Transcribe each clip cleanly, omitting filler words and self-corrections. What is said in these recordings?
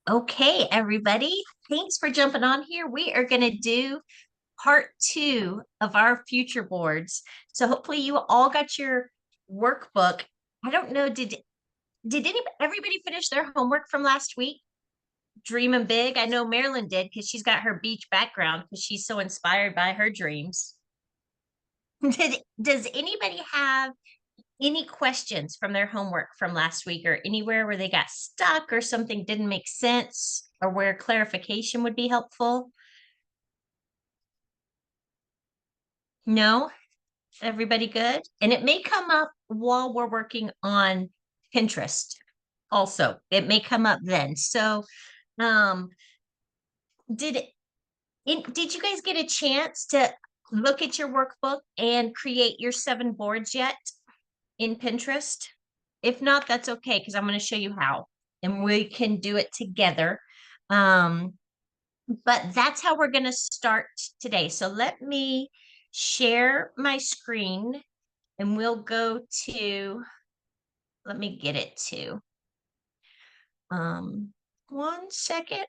Okay, everybody, thanks for jumping on here. We are going to do part two of our future boards. So hopefully you all got your workbook. I don't know, did everybody finish their homework from last week? Dreaming big. I know Marilyn did because she's got her beach background because she's so inspired by her dreams. Does anybody have any questions from their homework from last week or anywhere where they got stuck or something didn't make sense or where clarification would be helpful? No? Everybody good? And it may come up while we're working on Pinterest also. It may come up then. So, um, did did you guys get a chance to look at your workbook and create your 7 boards yet in Pinterest? If not, that's okay because I'm going to show you how and we can do it together. Um, but that's how we're going to start today. So let me share my screen and we'll go to, let me get it to, um, 1 second.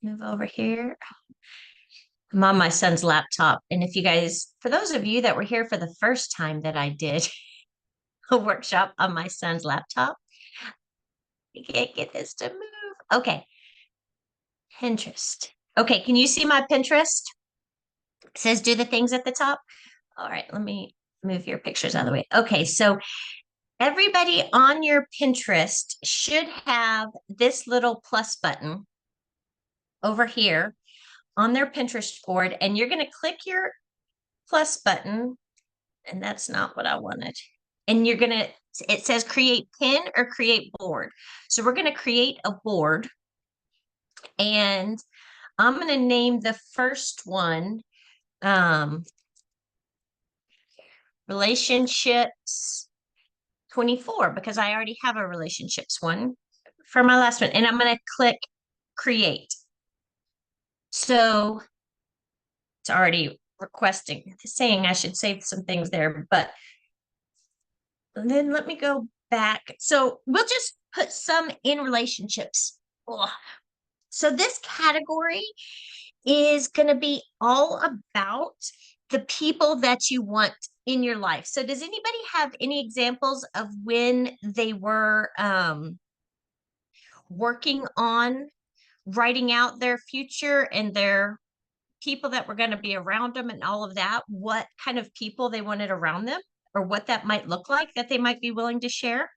Move over here. I'm on my son's laptop. And if you guys, for those of you that were here for the first time that I did a workshop on my son's laptop, you can't get this to move. Okay. Pinterest. Okay, can you see my Pinterest? It says do the things at the top. All right, let me move your pictures out of the way. Okay, so everybody on your Pinterest should have this little plus button over here on their Pinterest board, and you're going to click your plus button, and that's not what I wanted. And you're going to, it says create pin or create board. So we're going to create a board, and I'm going to name the first one relationships 24 because I already have a relationships one for my last one. And I'm going to click create. So it's already requesting, saying I should save some things there, but then let me go back. So we'll just put some in relationships. Ugh. So this category is going to be all about the people that you want in your life. So does anybody have any examples of when they were working on writing out their future and their people that were going to be around them and all of that, what kind of people they wanted around them or what that might look like that they might be willing to share?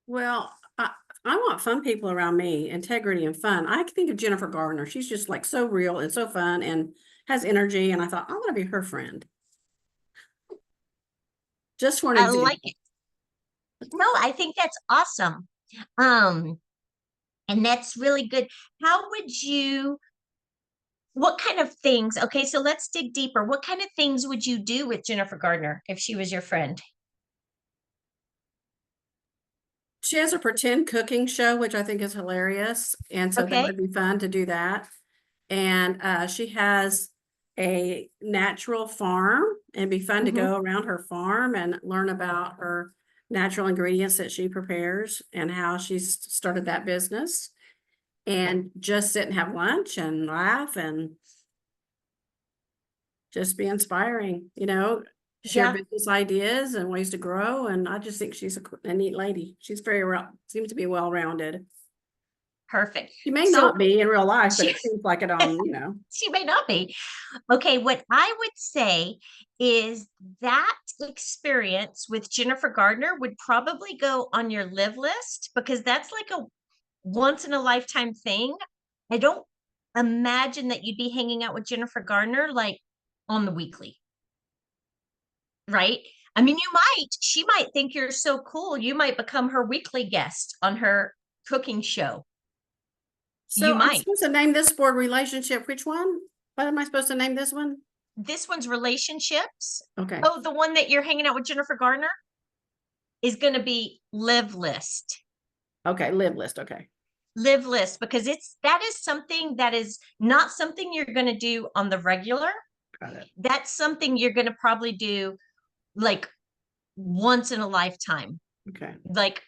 Well, I want fun people around me, integrity and fun. I can think of Jennifer Gardner. She's just like so real and so fun and has energy. And I thought, I want to be her friend. Just for an I example. like it. No, I think that's awesome. Um, and that's really good. How would you, what kind of things? Okay, so let's dig deeper. What kind of things would you do with Jennifer Gardner if she was your friend? She has a pretend cooking show, which I think is hilarious. And so that Okay. would be fun to do that. And she has a natural farm and be fun to Mm-hmm. go around her farm and learn about her natural ingredients that she prepares and how she's started that business. And just sit and have lunch and laugh and just be inspiring, share Yeah, business ideas and ways to grow. And I just think she's a neat lady. She's seems to be well-rounded. perfect. She may So not be in real life, but she, it seems like it on. she may not be. Okay, what I would say is that experience with Jennifer Gardner would probably go on your live list because that's like a once in a lifetime thing. I don't imagine that you'd be hanging out with Jennifer Gardner like on the weekly, right? I mean, she might think you're so cool. You might become her weekly guest on her cooking show. You So I'm might. supposed to name this board relationship. Which one? What am I supposed to name this one? This one's relationships. Okay. Oh, the one that you're hanging out with Jennifer Gardner is going to be live list. Okay. Live list. Okay. Live list because that is something that is not something you're going to do on the regular. Got it. That's something you're going to probably do like once in a lifetime. Okay. Like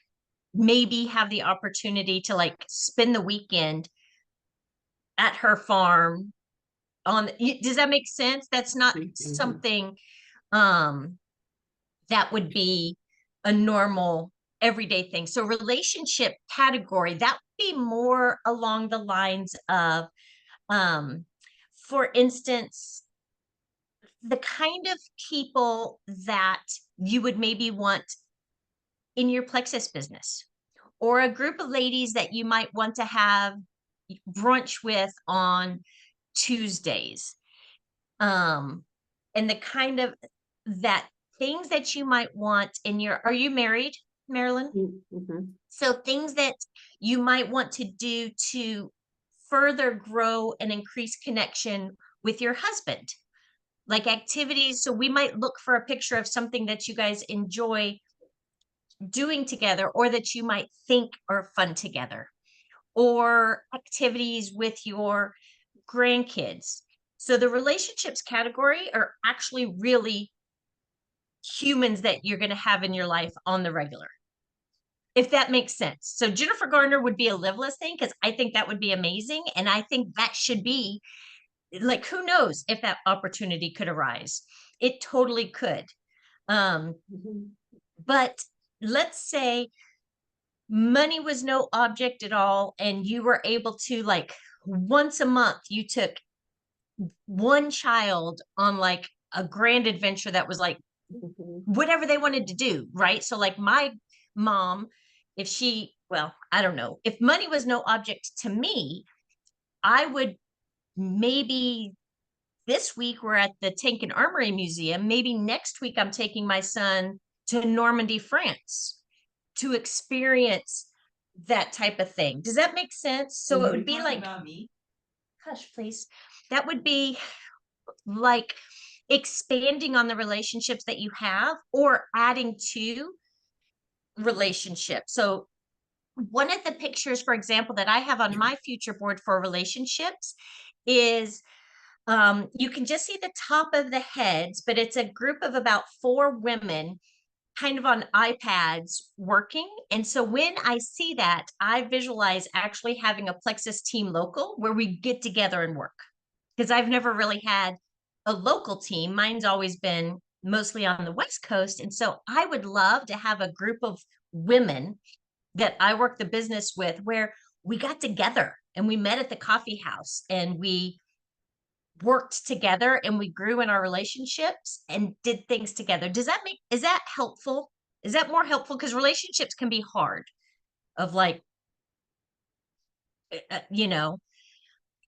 maybe have the opportunity to like spend the weekend at her farm on, does that make sense? That's not Mhm. something um that would be a normal everyday thing. So relationship category, that would be more along the lines of um for instance, the kind of people that you would maybe want in your plexus business, or a group of ladies that you might want to have brunch with on Tuesdays. Um, and the kind of that things that you might want in your, are you married, Marilyn? Mhm. So things that you might want to do to further grow and increase connection with your husband, like activities. So we might look for a picture of something that you guys enjoy doing together, or that you might think are fun together, or activities with your grandkids. So the relationships category are actually really humans that you're going to have in your life on the regular, if that makes sense. So Jennifer Garner would be a liveless thing because I think that would be amazing. And I think that should be like, who knows if that opportunity could arise? It totally could. Um, Mhm. but let's say money was no object at all, and you were able to like once a month, you took one child on like a grand adventure that was like Mhm. whatever they wanted to do, right? So like my mom, if she, well, I don't know, if money was no object to me, I would maybe this week we're at the Tank and Armory Museum. Maybe next week I'm taking my son to Normandy, France to experience that type of thing. Does that make sense? So it would be like, about me. hush, please. That would be like expanding on the relationships that you have or adding to relationships. So one of the pictures, for example, that I have on my future board for relationships is you can just see the top of the heads, but it's a group of about 4 women kind of on iPads working. And so when I see that, I visualize actually having a Plexus team local where we get together and work. Because I've never really had a local team. Mine's always been mostly on the West Coast. And so I would love to have a group of women that I work the business with where we got together and we met at the coffee house and we worked together and we grew in our relationships and did things together. Does that make, is that helpful? Is that more helpful? Because relationships can be hard of like, you know,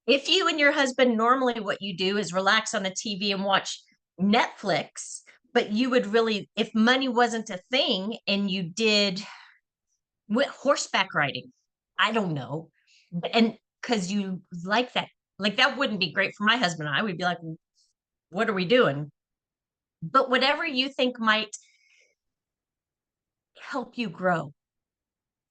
if you and your husband normally what you do is relax on the TV and watch Netflix, but you would really, if money wasn't a thing and you did horseback riding, I don't know. And because you like that wouldn't be great for my husband and I. We'd be like, what are we doing? But whatever you think might help you grow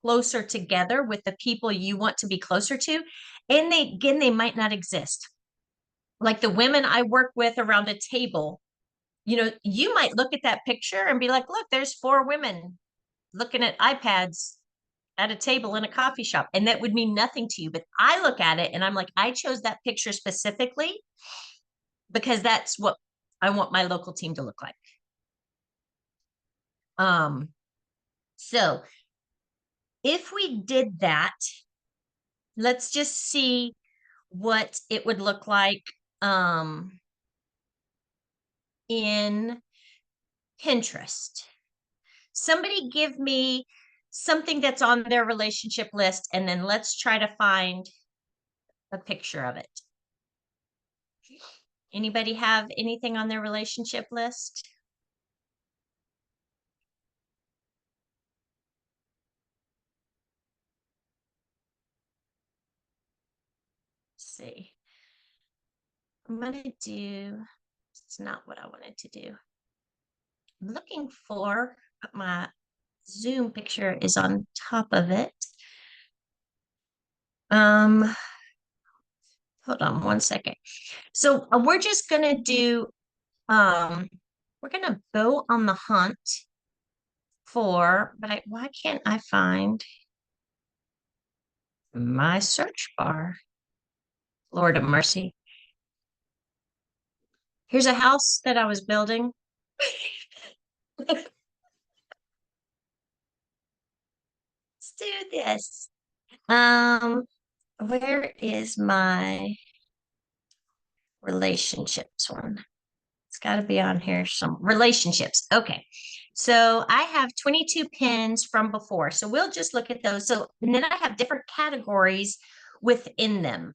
closer together with the people you want to be closer to. And they, again, they might not exist. Like the women I work with around a table, you know, you might look at that picture and be like, look, there's 4 women looking at iPads at a table in a coffee shop. And that would mean nothing to you. But I look at it and I'm like, I chose that picture specifically because that's what I want my local team to look like. Um, so if we did that, let's just see what it would look like in Pinterest. Somebody give me something that's on their relationship list, and then let's try to find a picture of it. Anybody have anything on their relationship list? Let's see. I'm gonna do, it's not what I wanted to do. I'm looking for my Zoom picture is on top of it. hold on one second. So we're just gonna do, we're gonna go on the hunt for, but why can't I find my search bar? Lord of mercy. Here's a house that I was building. Let's do this. Where is my relationships one? It's got to be on here. Some relationships. Okay. So I have 22 pins from before. So we'll just look at those. So, and then I have different categories within them.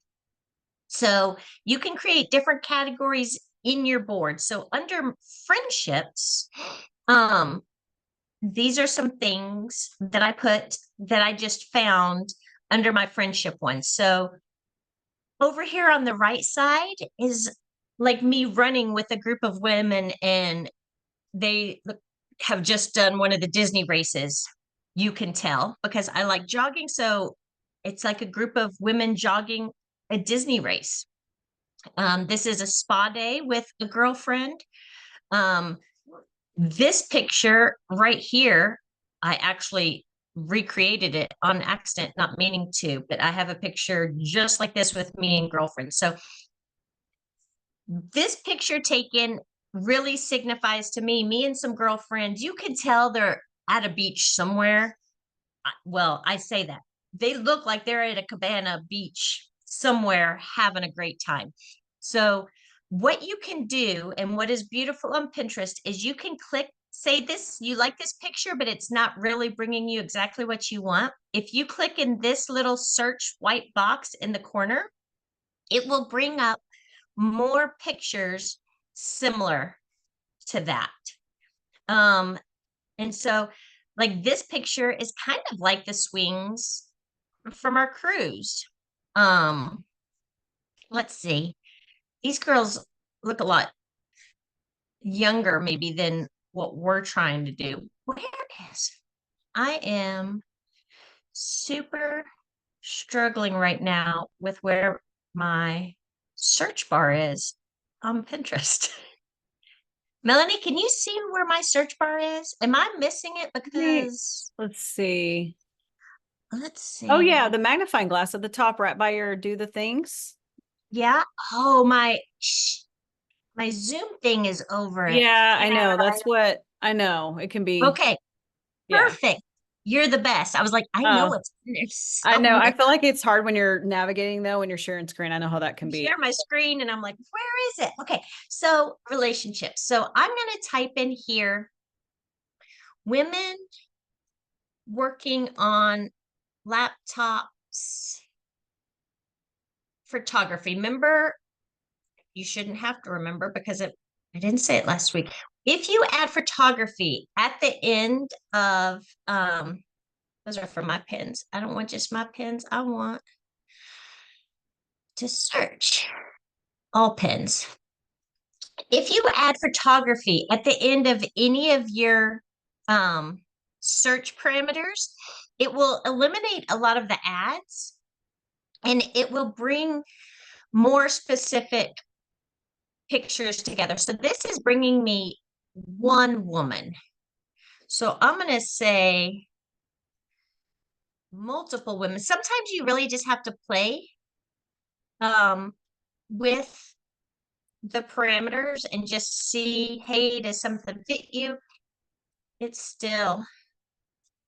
So you can create different categories in your board. So under friendships, these are some things that I put that I just found under my friendship one. So over here on the right side is like me running with a group of women, and they have just done one of the Disney races. You can tell because I like jogging. So it's like a group of women jogging a Disney race. This is a spa day with a girlfriend. Um, this picture right here, I actually recreated it on accident, not meaning to, but I have a picture just like this with me and girlfriend. So this picture taken really signifies to me and some girlfriends, you can tell they're at a beach somewhere. Well, I say that. They look like they're at a cabana beach somewhere having a great time. So what you can do and what is beautiful on Pinterest is you can click, say this, you like this picture, but it's not really bringing you exactly what you want. If you click in this little search white box in the corner, it will bring up more pictures similar to that. Um, and so like this picture is kind of like the swings from our cruise. Um, let's see. These girls look a lot younger maybe than what we're trying to do. Where is I am super struggling right now with where my search bar is on Pinterest. Melanie, can you see where my search bar is? Am I missing it? Because Let's see. let's see. Oh yeah, the magnifying glass at the top right by your do the things. Yeah. Oh, my Zoom thing is over it. Yeah, I know. That's what I know. It can be. Okay, Yeah. perfect. You're the best. I was like, I know it's in there I know. I somewhere. feel like it's hard when you're navigating though, when you're sharing screen. I know how that can be. Share my screen and I'm like, where is it? Okay, so relationships. So I'm going to type in here women working on laptops photography. Remember, you shouldn't have to remember because I didn't say it last week. If you add photography at the end of those are for my pins. I don't want just my pins. I want to search all pins. If you add photography at the end of any of your search parameters, it will eliminate a lot of the ads and it will bring more specific pictures together. So this is bringing me one woman. So I'm going to say multiple women. Sometimes you really just have to play with the parameters and just see, hey, does something fit you? It's still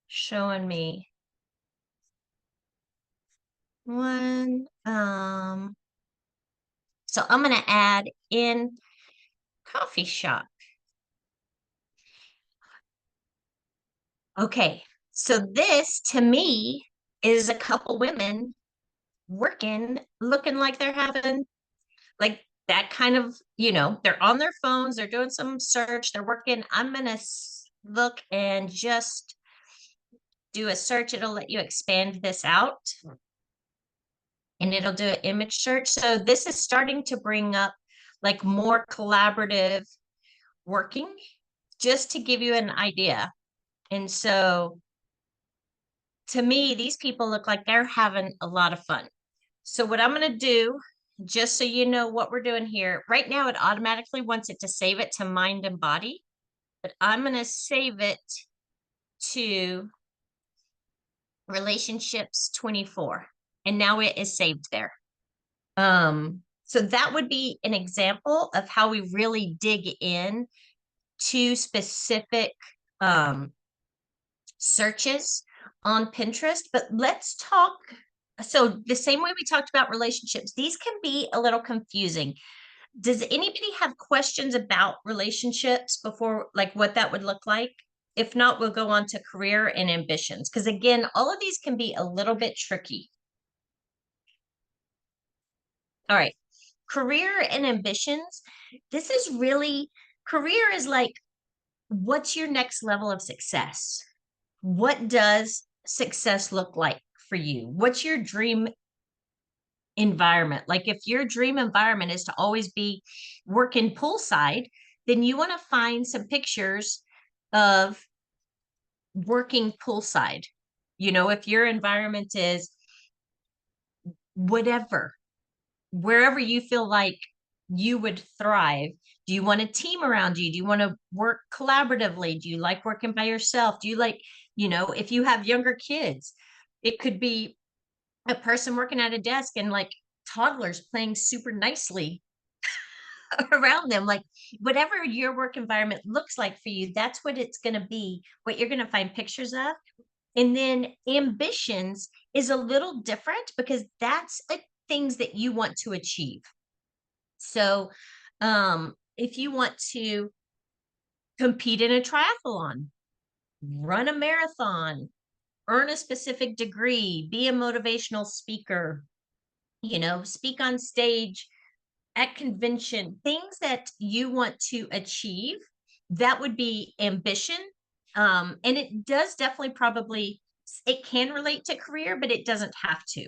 showing me one. So I'm going to add in coffee shop. Okay, so this to me is a couple women working, looking like they're having like that kind of, they're on their phones, they're doing some search, they're working. I'm going to look and just do a search. It'll let you expand this out and it'll do an image search. So this is starting to bring up like more collaborative working just to give you an idea. And so to me, these people look like they're having a lot of fun. So what I'm going to do just so you know what we're doing here, right now it automatically wants it to save it to mind and body, but I'm going to save it to relationships 24. And now it is saved there. So that would be an example of how we really dig in to specific searches on Pinterest. But let's talk. So the same way we talked about relationships, these can be a little confusing. Does anybody have questions about relationships before, like what that would look like? If not, we'll go on to career and ambitions. Because again, all of these can be a little bit tricky. All right. Career and ambitions. This is really, career is like, what's your next level of success? What does success look like for you? What's your dream environment? Like if your dream environment is to always be working poolside, then you want to find some pictures of working poolside. You know, if your environment is whatever, wherever you feel like you would thrive. Do you want a team around you? Do you want to work collaboratively? Do you like working by yourself? Do you like, you know, if you have younger kids, it could be a person working at a desk and like toddlers playing super nicely around them. Like whatever your work environment looks like for you, that's what it's going to be, what you're going to find pictures of. And then ambitions is a little different because that's things that you want to achieve. So if you want to compete in a triathlon, run a marathon, earn a specific degree, be a motivational speaker, you know, speak on stage at convention, things that you want to achieve, that would be ambition. And it does definitely probably, it can relate to career, but it doesn't have to.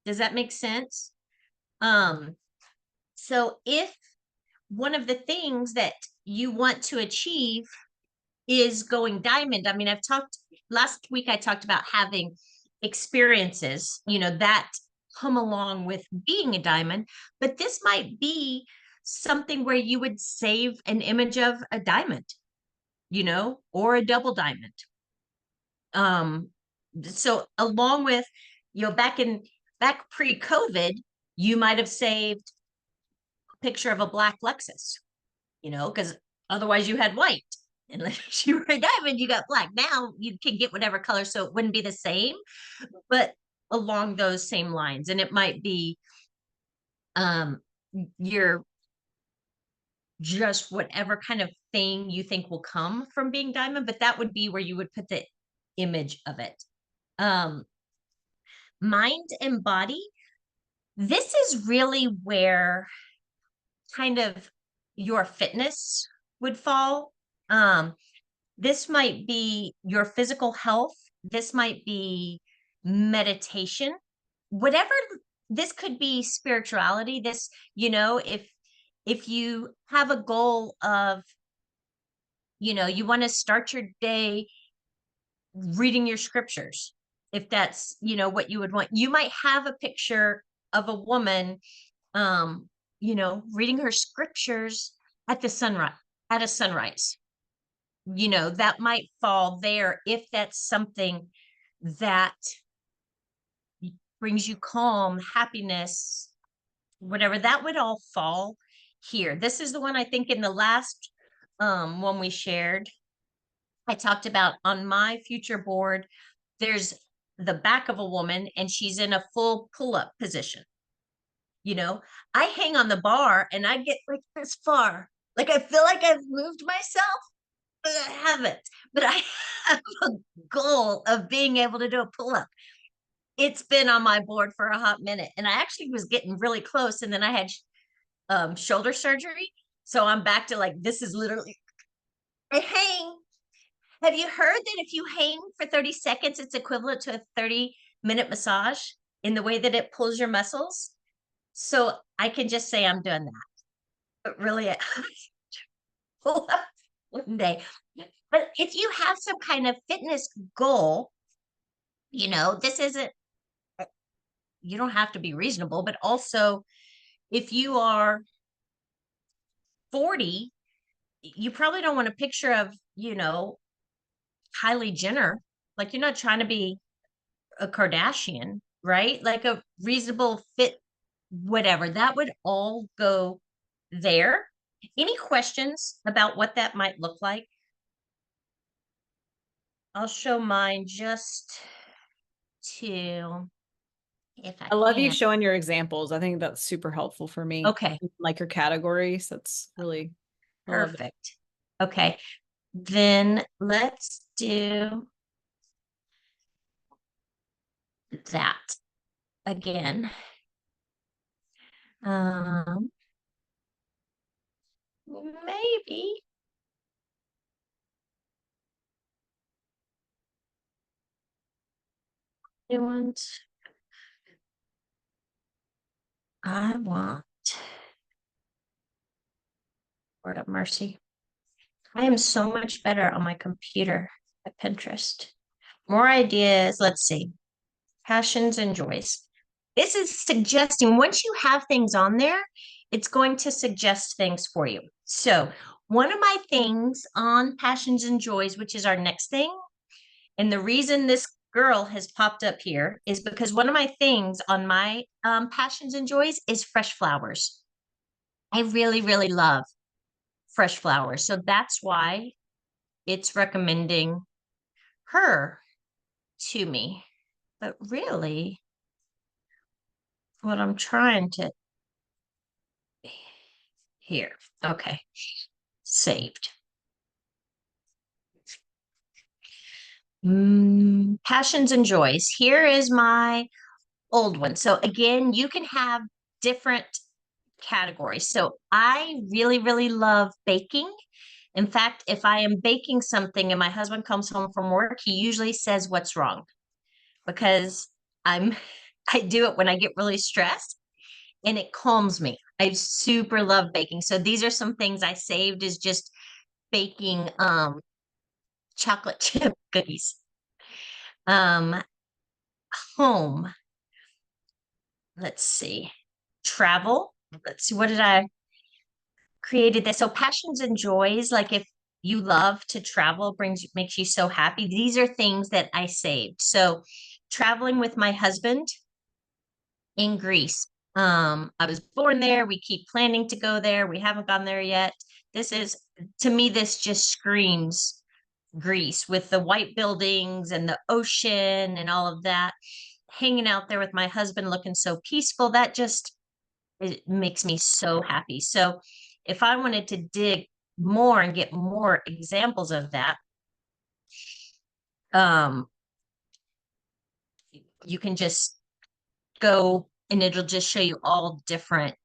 Does that make sense? So if one of the things that you want to achieve is going diamond, I mean, I've talked last week, I talked about having experiences, you know, that come along with being a diamond, but this might be something where you would save an image of a diamond, you know, or a double diamond. So along with, you know, back pre-COVID, you might have saved a picture of a black Lexus, you know, because otherwise you had white. Unless you were a diamond, you got black. Now you can get whatever color, so it wouldn't be the same, but along those same lines. And it might be your just whatever kind of thing you think will come from being diamond, but that would be where you would put the image of it. Mind and body. This is really where kind of your fitness would fall. This might be your physical health. This might be meditation, whatever. This could be spirituality. This, you know, if you have a goal of, you know, you want to start your day reading your scriptures, if that's, you know, what you would want, you might have a picture of a woman, you know, reading her scriptures at the sunrise, at a sunrise. You know, that might fall there if that's something that brings you calm, happiness, whatever, that would all fall here. This is the one I think in the last one we shared, I talked about on my future board, there's the back of a woman and she's in a full pull-up position. You know, I hang on the bar and I get like this far. Like I feel like I've moved myself, but I haven't. But I have a goal of being able to do a pull-up. It's been on my board for a hot minute. And I actually was getting really close. And then I had shoulder surgery. So I'm back to like, this is literally, I hang. Have you heard that if you hang for 30 seconds, it's equivalent to a 30-minute massage in the way that it pulls your muscles? So I can just say I'm doing that. But really, one day. But if you have some kind of fitness goal, you know, this isn't, you don't have to be reasonable, but also if you are 40, you probably don't want a picture of, Kylie Jenner. Like you're not trying to be a Kardashian, right? Like a reasonable fit, whatever. That would all go there. Any questions about what that might look like? I'll show mine just to, if I I love you can. showing your examples. I think that's super helpful for me. Okay, Like your categories. That's really, I love it. perfect. Okay, then let's do that again. Um, maybe. I want, Lord of mercy. I am so much better on my computer at Pinterest. More ideas. Let's see. Passions and joys. This is suggesting once you have things on there, it's going to suggest things for you. So, one of my things on passions and joys, which is our next thing, and the reason this girl has popped up here is because one of my things on my passions and joys is fresh flowers. I really, really love fresh flowers. So that's why it's recommending her to me. But really, what I'm trying to here. Okay. Saved. Passions and joys. Here is my old one. So again, you can have different categories. So I really, really love baking. In fact, if I am baking something and my husband comes home from work, he usually says, "What's wrong?" Because I'm I do it when I get really stressed and it calms me. I super love baking. So these are some things I saved is just baking chocolate chip cookies. Um home. Let's see. Travel. Let's see, what did I created this? So passions and joys, like if you love to travel, makes you so happy. These are things that I saved. So traveling with my husband in Greece. I was born there. We keep planning to go there. We haven't gone there yet. This is, to me, this just screams Greece with the white buildings and the ocean and all of that. Hanging out there with my husband looking so peaceful, that just it makes me so happy. So if I wanted to dig more and get more examples of that, um, you can just go and it'll just show you all different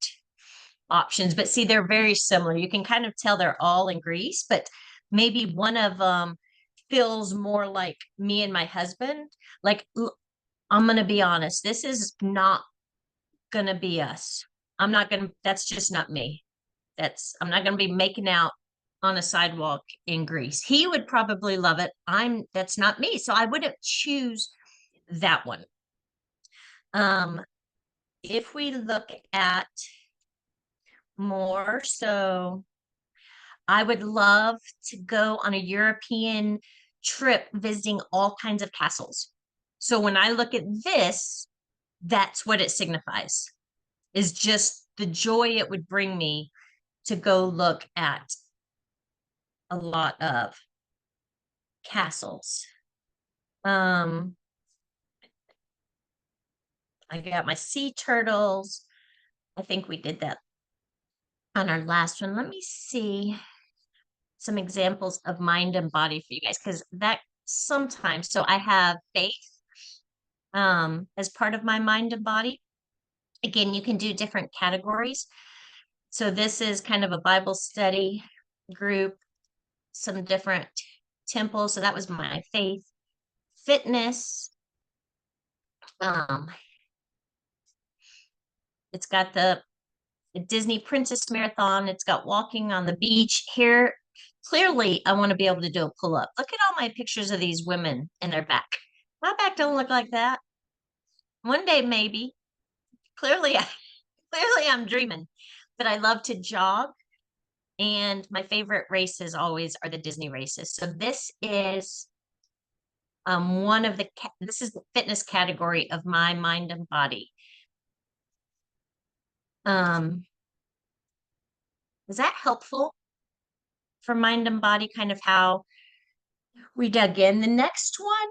options. But see, they're very similar. You can kind of tell they're all in Greece, but maybe one of them feels more like me and my husband. Like, I'm going to be honest, this is not going to be us. That's just not me. I'm not going to be making out on a sidewalk in Greece. He would probably love it. That's not me. So I wouldn't choose that one. If we look at more, so I would love to go on a European trip visiting all kinds of castles. So when I look at this, that's what it signifies, is just the joy it would bring me to go look at a lot of castles. I got my sea turtles. I think we did that on our last one. Let me see some examples of mind and body for you guys, because that sometimes, so I have faith as part of my mind and body. Again, you can do different categories. So this is kind of a Bible study group, some different temples. So that was my faith. Fitness. It's got the Disney Princess Marathon. It's got walking on the beach. Here, clearly, I want to be able to do a pull up. Look at all my pictures of these women and their back. My back don't look like that. One day, maybe. clearly, clearly I'm dreaming, but I love to jog. And my favorite races always are the Disney races. So this is one of this is the fitness category of my mind and body. Um, is that helpful for mind and body, kind of how we dug in? The next one,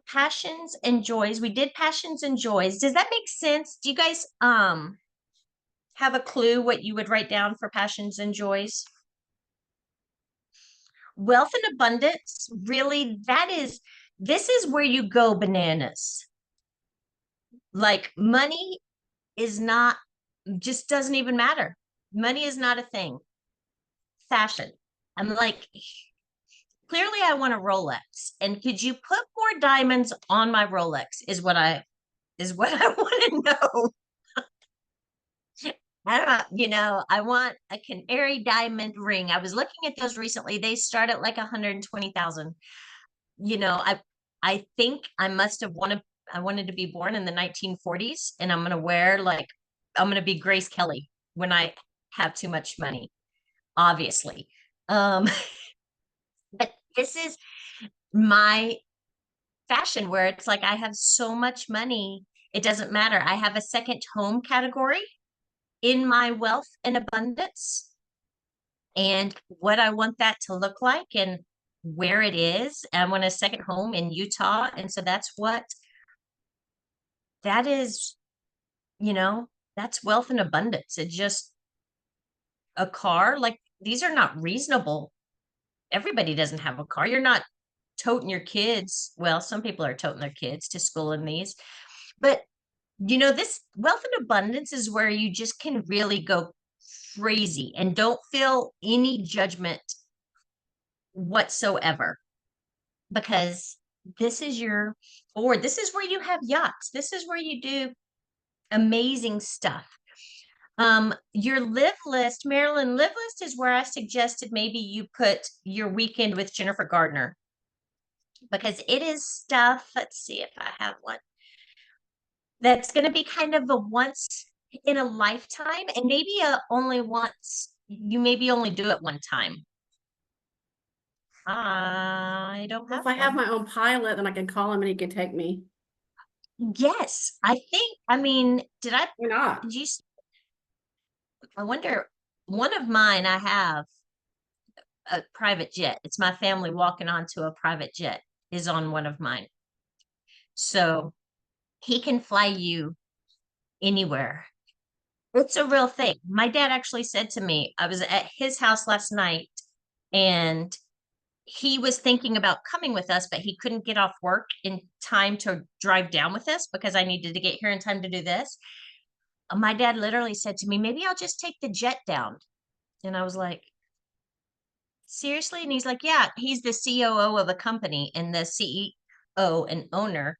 passions and joys. We did passions and joys. Does that make sense? Do you guys have a clue what you would write down for passions and joys? Wealth and abundance, really, this is where you go bananas. Like money is not, just doesn't even matter. Money is not a thing. Fashion. I'm like, clearly I want a Rolex. And could you put more diamonds on my Rolex is what I want to know. I don't know, I want a canary diamond ring. I was looking at those recently. They start at like 120,000. I think I wanted to be born in the 1940s, and I'm going to be Grace Kelly when I have too much money, obviously. But this is my fashion where it's like I have so much money, it doesn't matter. I have a second home category in my wealth and abundance, and what I want that to look like and where it is. I want a second home in Utah. And so that is, that's wealth and abundance. It's just a car. Like these are not reasonable. Everybody doesn't have a car. You're not toting your kids. Well, some people are toting their kids to school in these, but this wealth and abundance is where you just can really go crazy and don't feel any judgment whatsoever, because this is your board. This is where you have yachts. This is where you do amazing stuff. Your live list, Marilyn, live list is where I suggested maybe you put your weekend with Jennifer Gardner, because it is stuff. Let's see if I have one that's going to be kind of a once in a lifetime, and maybe only once. You maybe only do it one time. I don't have If I have one. my own pilot, then I can call him and he can take me. Yes, I mean, Why not? did you, I wonder, one of mine, I have a private jet. It's my family walking onto a private jet is on one of mine. So he can fly you anywhere. It's a real thing. My dad actually said to me, I was at his house last night, and he was thinking about coming with us, but he couldn't get off work in time to drive down with us because I needed to get here in time to do this. My dad literally said to me, maybe I'll just take the jet down. And I was like, seriously? And he's like, yeah, he's the COO of a company, and the CEO and owner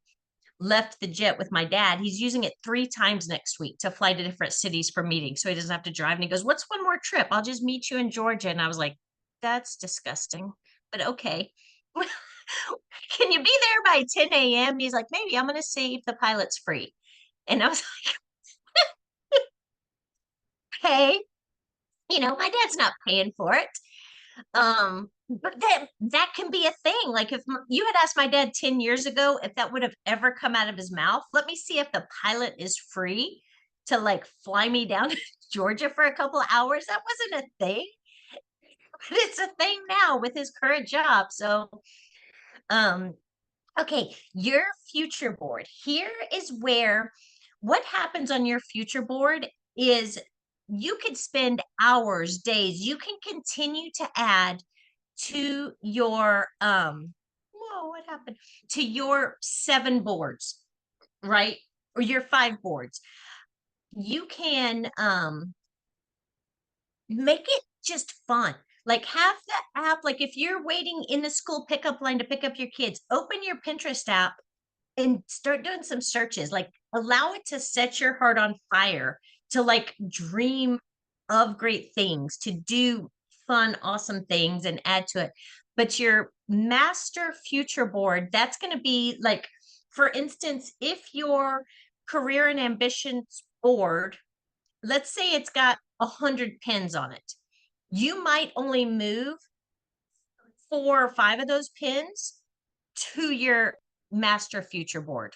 left the jet with my dad. He's using it 3 times next week to fly to different cities for meetings, so he doesn't have to drive. And he goes, what's one more trip? I'll just meet you in Georgia. And I was like, that's disgusting, but okay. Can you be there by 10 a.m.? He's like, maybe I'm going to see if the pilot's free. And I was like, hey, my dad's not paying for it. But that can be a thing. Like if you had asked my dad 10 years ago if that would have ever come out of his mouth, let me see if the pilot is free to like fly me down to Georgia for a couple of hours. That wasn't a thing, but it's a thing now with his current job. So, um, okay, your future board. Here is where what happens on your future board is you could spend hours, days, you can continue to add to your whoa, what happened? To your 7 boards, right? Or your 5 boards. You can make it just fun. Like have the app, like if you're waiting in the school pickup line to pick up your kids, open your Pinterest app and start doing some searches. Like allow it to set your heart on fire to like dream of great things, to do fun, awesome things and add to it. But your master future board, that's going to be like, for instance, if your career and ambitions board, let's say it's got 100 pins on it. You might only move 4 or 5 of those pins to your master future board.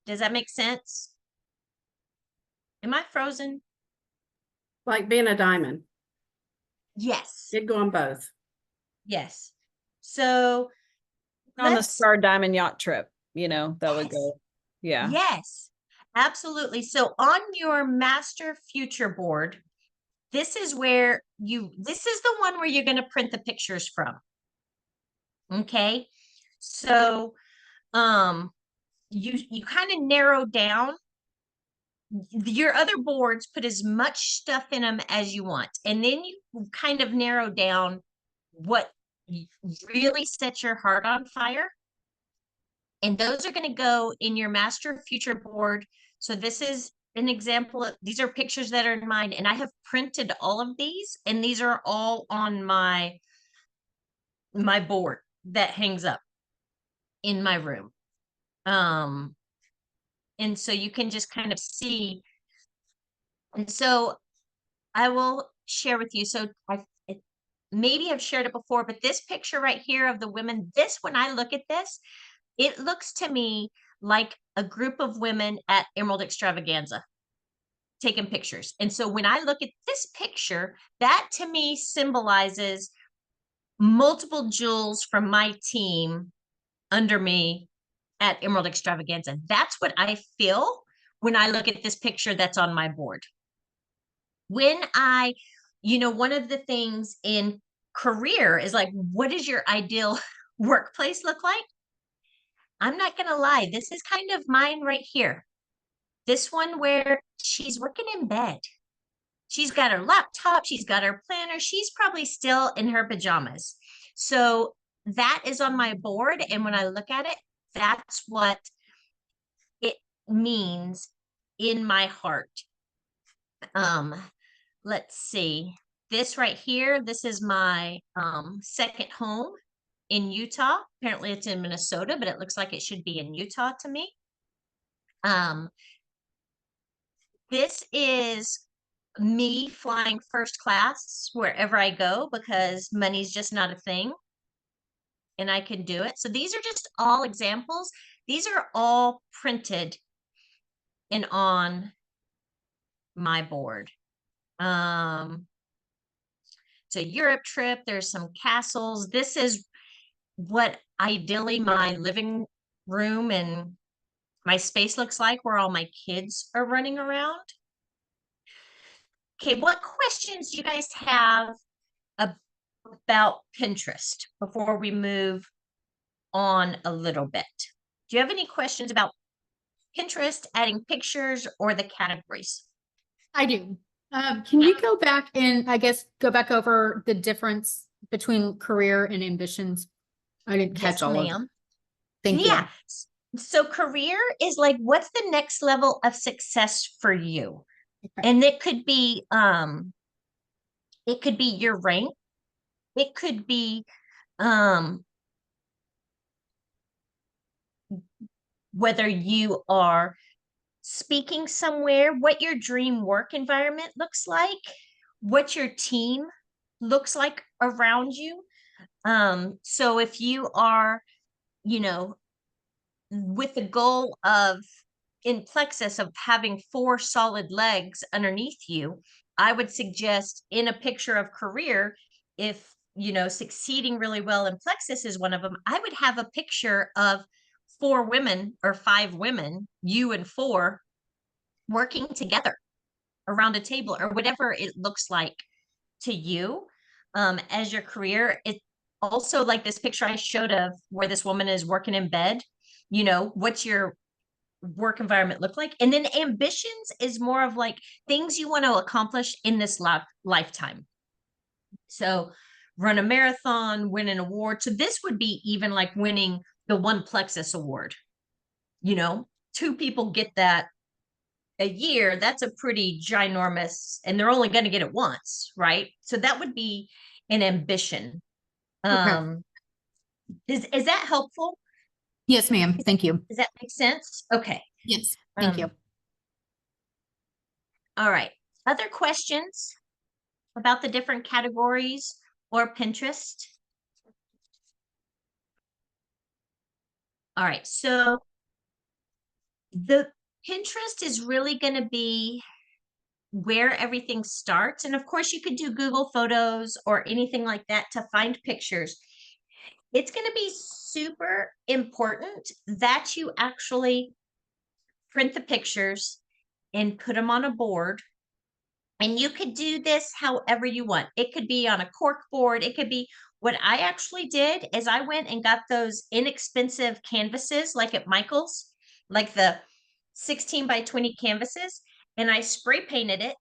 Does that make sense? Am I frozen? Like being a diamond. Yes. It'd go on both. Yes. So On the let's- Star Diamond Yacht trip, you know, that would Yes. go. Yeah. Yes, absolutely. So on your master future board, this is where this is the one where you're going to print the pictures from. Okay. So, you kind of narrow down your other boards, put as much stuff in them as you want. And then you kind of narrow down what really sets your heart on fire. And those are going to go in your master future board. So this is an example of, these are pictures that are in mine, and I have printed all of these, and these are all on my board that hangs up in my room. And so you can just kind of see. And so I will share with you. So maybe I've shared it before, but this picture right here of the women, when I look at this, it looks to me like a group of women at Emerald Extravaganza taking pictures. And so when I look at this picture, that to me symbolizes multiple jewels from my team under me at Emerald Extravaganza. That's what I feel when I look at this picture that's on my board. When one of the things in career is like, what does your ideal workplace look like? I'm not going to lie. This is kind of mine right here. This one where she's working in bed. She's got her laptop. She's got her planner. She's probably still in her pajamas. So that is on my board. And when I look at it, that's what it means in my heart. Let's see. This right here, this is my second home in Utah. Apparently it's in Minnesota, but it looks like it should be in Utah to me. This is me flying first class wherever I go because money's just not a thing and I can do it. So these are just all examples. These are all printed and on my board. It's a Europe trip. There's some castles. This is what ideally my living room and my space looks like where all my kids are running around. Okay, what questions do you guys have about Pinterest before we move on a little bit? Do you have any questions about Pinterest, adding pictures, or the categories? I do. Can you go back and go back over the difference between career and ambitions? I didn't catch Yes, all of it. ma'am. Thank Yeah. So career is like, what's the next level of success for you? Okay. And it could be your rank. It could be whether you are speaking somewhere, what your dream work environment looks like, what your team looks like around you. So if you are, with the goal of in plexus of having 4 solid legs underneath you, I would suggest in a picture of career, if succeeding really well in plexus is one of them, I would have a picture of 4 women or 5 women, you and 4, working together around a table or whatever it looks like to you as your career. It also, like this picture I showed of where this woman is working in bed, what's your work environment look like? And then ambitions is more of like things you want to accomplish in this lifetime. So run a marathon, win an award. So this would be even like winning the One Plexus Award. 2 people get that a year. That's a pretty ginormous, and they're only going to get it once, right? So that would be an ambition. Is that helpful? Yes, ma'am. Thank you. Does that make sense? Okay. Yes. Thank you. All right. Other questions about the different categories or Pinterest? All right. So the Pinterest is really going to be where everything starts. And of course, you could do Google Photos or anything like that to find pictures. It's going to be super important that you actually print the pictures and put them on a board. And you could do this however you want. It could be on a cork board. It could be what I actually did is I went and got those inexpensive canvases like at Michael's, like the 16 by 20 canvases, and I spray painted it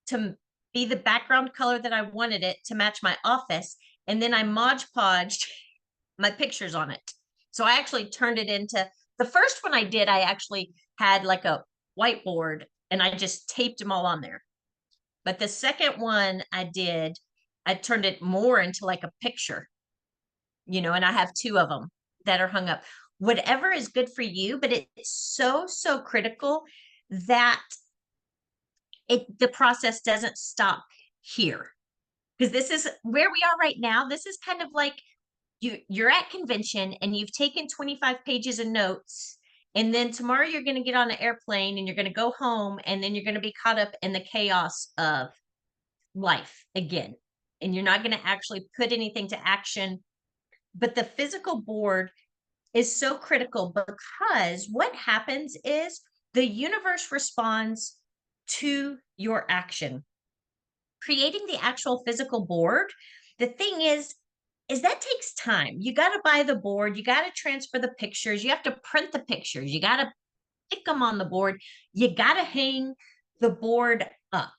to be the background color that I wanted it to match my office. And then I Mod Podged my pictures on it. So I actually turned it into the first one I did. I actually had like a whiteboard and I just taped them all on there. But the second one I did, I turned it more into like a picture, and I have two of them that are hung up. Whatever is good for you, but it's so critical that the process doesn't stop here. Because this is where we are right now. This is kind of like you're at convention and you've taken 25 pages of notes, and then tomorrow you're going to get on an airplane and you're going to go home, and then you're going to be caught up in the chaos of life again, and you're not going to actually put anything to action. But the physical board is so critical, because what happens is the universe responds to your action. Creating the actual physical board, the thing is that takes time. You got to buy the board, you got to transfer the pictures, you have to print the pictures, you got to stick them on the board, you got to hang the board up.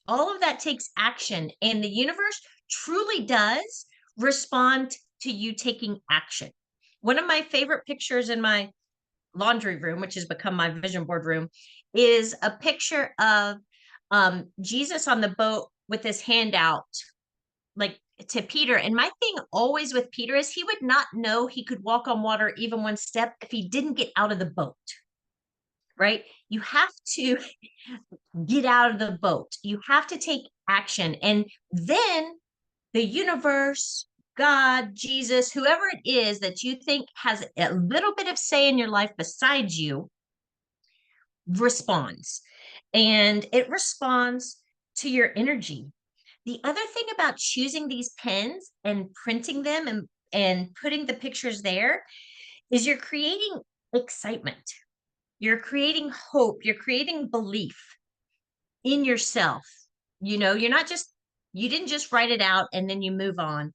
All of that takes action, and the universe truly does respond to you taking action. One of my favorite pictures in my laundry room, which has become my vision board room, is a picture of Jesus on the boat with his hand out, like to Peter. And my thing always with Peter is he would not know he could walk on water even one step if he didn't get out of the boat, right? You have to get out of the boat. You have to take action. And then the universe, God, Jesus, whoever it is that you think has a little bit of say in your life besides you, responds. And it responds to your energy. The other thing about choosing these pens and printing them and putting the pictures there is you're creating excitement. You're creating hope. You're creating belief in yourself. You're not just, you didn't just write it out and then you move on,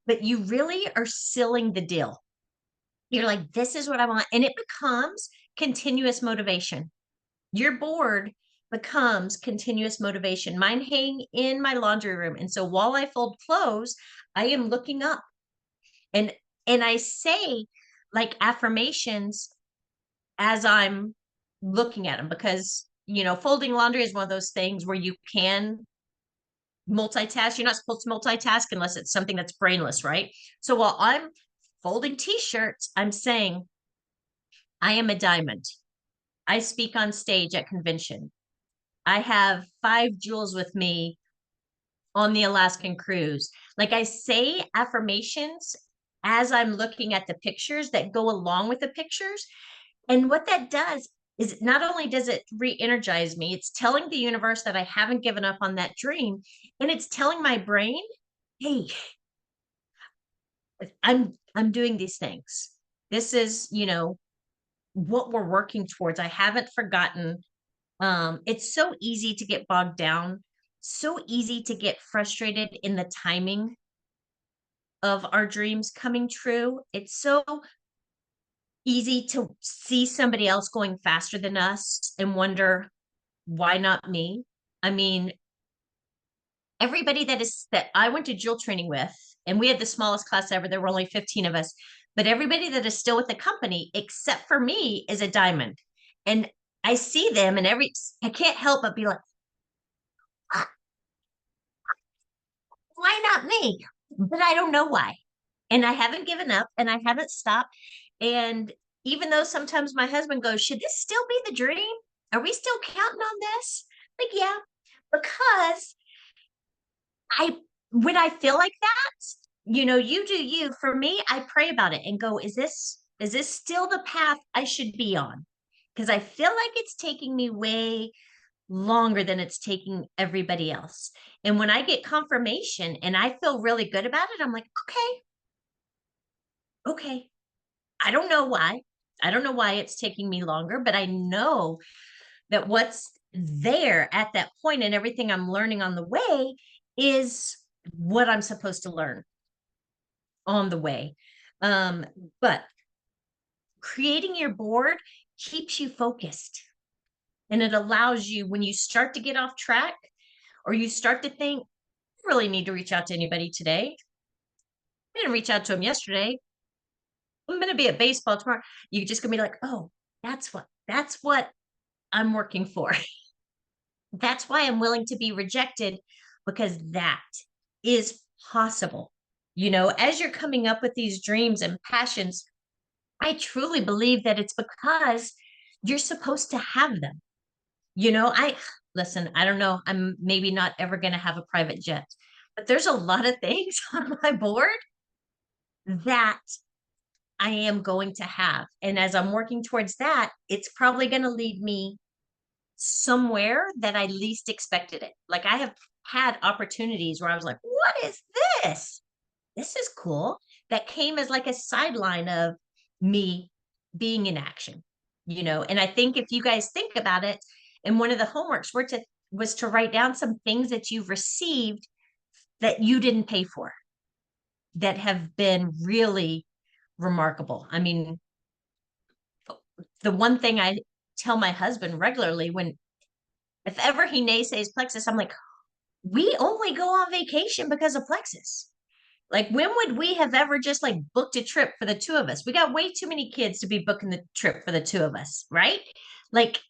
but you really are sealing the deal. You're like, this is what I want. And it becomes continuous motivation. Your board becomes continuous motivation. Mine hang in my laundry room. And so while I fold clothes, I am looking up and I say like affirmations as I'm looking at them, because folding laundry is one of those things where you can multitask. You're not supposed to multitask unless it's something that's brainless, right? So while I'm folding t-shirts, I'm saying, I am a diamond. I speak on stage at convention. I have 5 jewels with me on the Alaskan cruise. Like, I say affirmations as I'm looking at the pictures that go along with the pictures. And what that does is not only does it re-energize me, it's telling the universe that I haven't given up on that dream. And it's telling my brain, hey, I'm doing these things. This is, what we're working towards. I haven't forgotten. It's so easy to get bogged down, so easy to get frustrated in the timing of our dreams coming true. It's so easy to see somebody else going faster than us and wonder, why not me? I mean, everybody that I went to jewel training with, and we had the smallest class ever, there were only 15 of us, but everybody that is still with the company, except for me, is a diamond. And I see them and I can't help but be like, why not me? But I don't know why. And I haven't given up and I haven't stopped. And even though sometimes my husband goes, should this still be the dream? Are we still counting on this? Like, yeah, because when I feel like that, you do you. For me, I pray about it and go, is this still the path I should be on? Because I feel like it's taking me way longer than it's taking everybody else. And when I get confirmation and I feel really good about it, I'm like, okay. I don't know why. I don't know why it's taking me longer, but I know that what's there at that point and everything I'm learning on the way is what I'm supposed to learn on the way. But creating your board keeps you focused, and it allows you, when you start to get off track or you start to think, I really need to reach out to anybody today. I didn't reach out to him yesterday. I'm going to be at baseball tomorrow. You're just going to be like, oh, that's what I'm working for. That's why I'm willing to be rejected, because that is possible. As you're coming up with these dreams and passions, I truly believe that it's because you're supposed to have them. I listen, I don't know, I'm maybe not ever going to have a private jet, but there's a lot of things on my board that I am going to have. And as I'm working towards that, it's probably going to lead me somewhere that I least expected it. Like, I have had opportunities where I was like, what is this? This is cool. That came as like a sideline of me being in action, and I think if you guys think about it, and one of the homeworks was to write down some things that you've received that you didn't pay for, that have been really remarkable. I mean, the one thing I tell my husband regularly, if ever he naysays Plexus, I'm like, we only go on vacation because of Plexus. Like, when would we have ever just like booked a trip for the two of us? We got way too many kids to be booking the trip for the two of us, right? Like,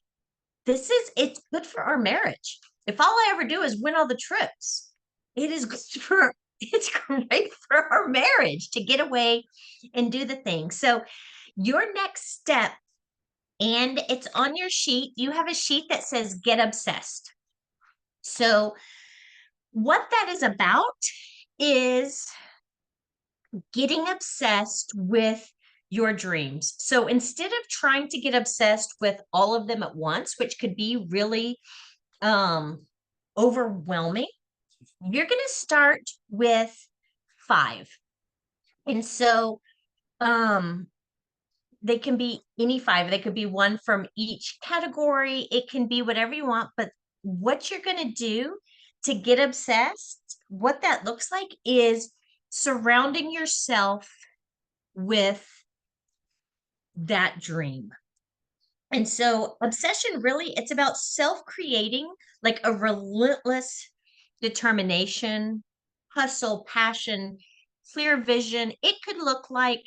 it's good for our marriage. If all I ever do is win all the trips, it's great for our marriage to get away and do the thing. So your next step, and it's on your sheet, you have a sheet that says get obsessed. So what that is about is getting obsessed with your dreams. So instead of trying to get obsessed with all of them at once, which could be really overwhelming, you're going to start with 5. And so they can be any 5. They could be one from each category. It can be whatever you want. But what you're going to do to get obsessed, what that looks like is surrounding yourself with that dream. And so obsession, really, it's about self-creating like a relentless determination, hustle, passion, clear vision. It could look like,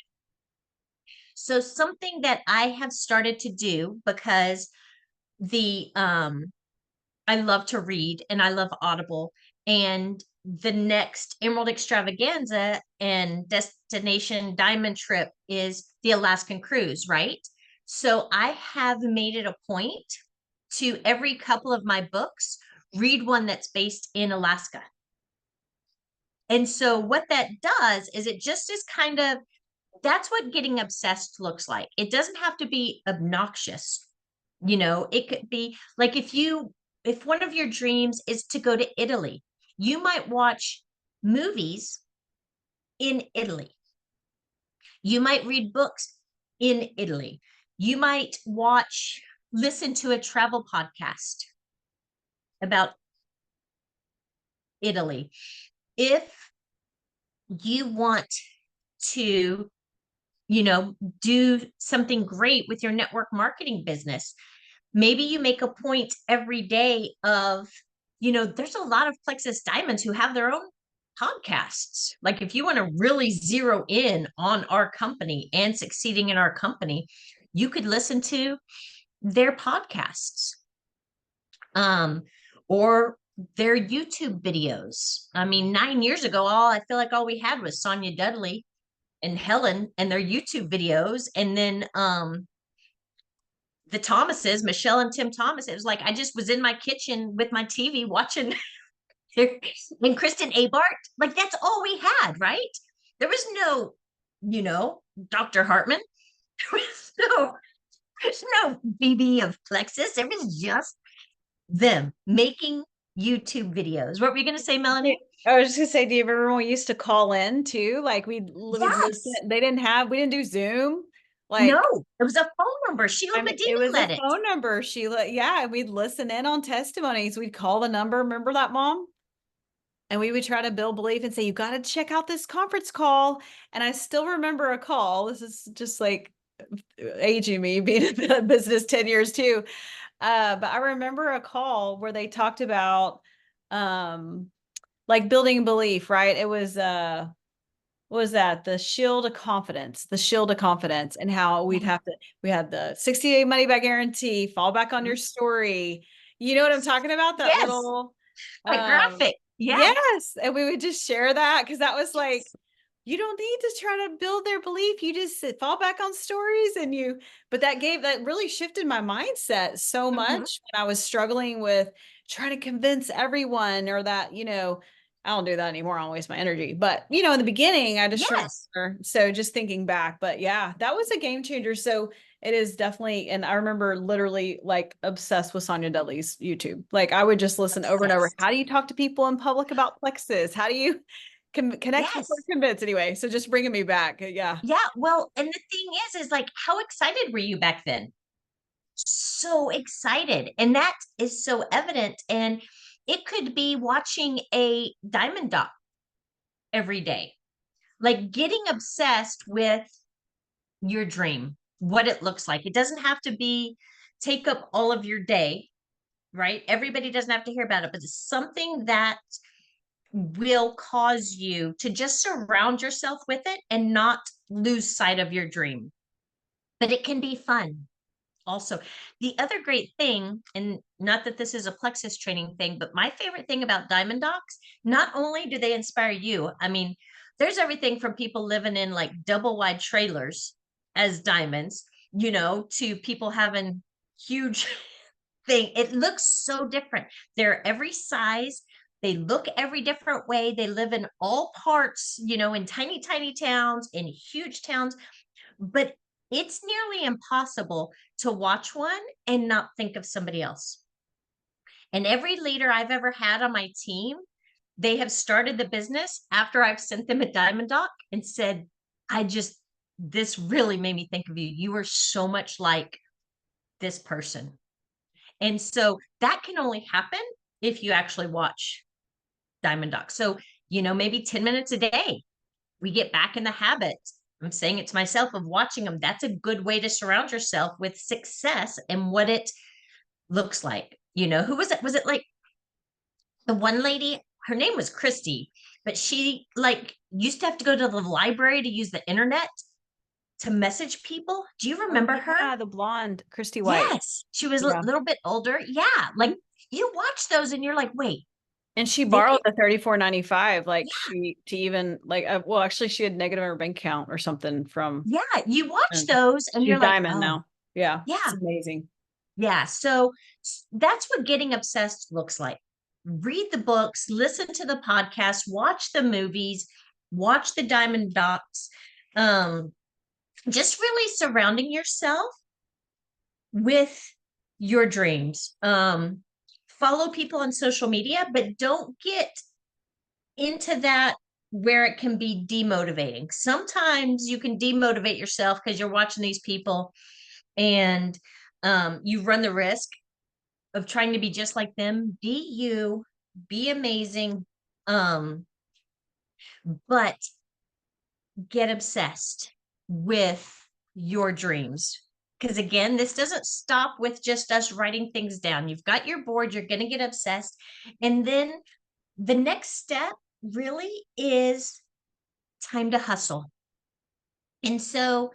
so something that I have started to do, because I love to read and I love Audible, and the next Emerald Extravaganza and Destination Diamond trip is the Alaskan cruise, right? So I have made it a point to, every couple of my books, read one that's based in Alaska. And so what that does is it just is kind of, that's what getting obsessed looks like. It doesn't have to be obnoxious. It could be like, if one of your dreams is to go to Italy, you might watch movies in Italy. You might read books in Italy. You might listen to a travel podcast about Italy. If you want to, do something great with your network marketing business, maybe you make a point every day of, there's a lot of Plexus Diamonds who have their own podcasts. Like, if you want to really zero in on our company and succeeding in our company, you could listen to their podcasts, or their YouTube videos. I mean, 9 years ago, I feel like all we had was Sonia Dudley and Helen and their YouTube videos. And then the Thomases, Michelle and Tim Thomas. It was like I just was in my kitchen with my TV watching and Kristen Abart. Like that's all we had, right? There was no, Dr. Hartman. There was there's no BB of Plexus. It was just them making YouTube videos. What were you going to say, Melanie? I was just gonna say, do you remember when we used to call in too? Like we'd listen. Yes. We didn't do Zoom. No, Like, it was a phone number. Sheila I mean, Medina it was led a it. phone number, Sheila. Yeah, we'd listen in on testimonies. We'd call the number. Remember that, Mom? And we would try to build belief and say, you got to check out this conference call. And I still remember a call. This is just like aging me, being in the business 10 years too. But I remember a call where they talked about like building belief, right? It was what was that? The shield of confidence, and how we had the 60-day money back guarantee, fall back on your story. You know what I'm talking about? That Yes. little The graphic. Yeah. yes. And we would just share that because that was like, you don't need to try to build their belief. You just fall back on stories but that really shifted my mindset so Mhm. much when I was struggling with trying to convince everyone or that, I don't do that anymore. I don't waste my energy. But, in the beginning, I just Yes. so just thinking back, but yeah, that was a game changer. So it is definitely, and I remember literally like obsessed with Sonia Dudley's YouTube. Like I would just listen over and over. Obsessed. How do you talk to people in public about Plexus? How do you connect Yes. before convince? Anyway, so just bringing me back. Yeah. Yeah. Well, and the thing is like, how excited were you back then? So excited. And that is so evident. And it could be watching a Diamond Doc every day, like getting obsessed with your dream, what it looks like. It doesn't have to take up all of your day, right? Everybody doesn't have to hear about it, but it's something that will cause you to just surround yourself with it and not lose sight of your dream. But it can be fun. Also, the other great thing, and not that this is a Plexus training thing, but my favorite thing about Diamond Docs, not only do they inspire you, I mean, there's everything from people living in like double wide trailers as diamonds, to people having huge thing. It looks so different. They're every size. They look every different way. They live in all parts, in tiny, tiny towns, in huge towns. But it's nearly impossible to watch one and not think of somebody else. And every leader I've ever had on my team, they have started the business after I've sent them a Diamond Doc and said, this really made me think of you. You are so much like this person. And so that can only happen if you actually watch Diamond Docs. So, maybe 10 minutes a day, we get back in the habit. I'm saying it to myself of watching them. That's a good way to surround yourself with success and what it looks like. Who was it? Was it like the one lady? Her name was Christy, but she like used to have to go to the library to use the internet to message people. Do you remember her? Yeah, the blonde Christy White. Yes, she was Yeah. a little bit older. Yeah, like you watch those and you're like, wait. And she borrowed the $34.95, like she to even like well, actually she had negative in her bank account or something from Yeah, you watch those and she's you're like, diamond oh, now. Yeah. yeah. It's amazing. Yeah. So that's what getting obsessed looks like. Read the books, listen to the podcast, watch the movies, watch the Diamond Docs. Just really surrounding yourself with your dreams. Follow people on social media, but don't get into that where it can be demotivating. Sometimes you can demotivate yourself because you're watching these people and you run the risk of trying to be just like them. Be you, be amazing, but get obsessed with your dreams. Because again, this doesn't stop with just us writing things down. You've got your board, you're going to get obsessed. And then the next step really is time to hustle. And so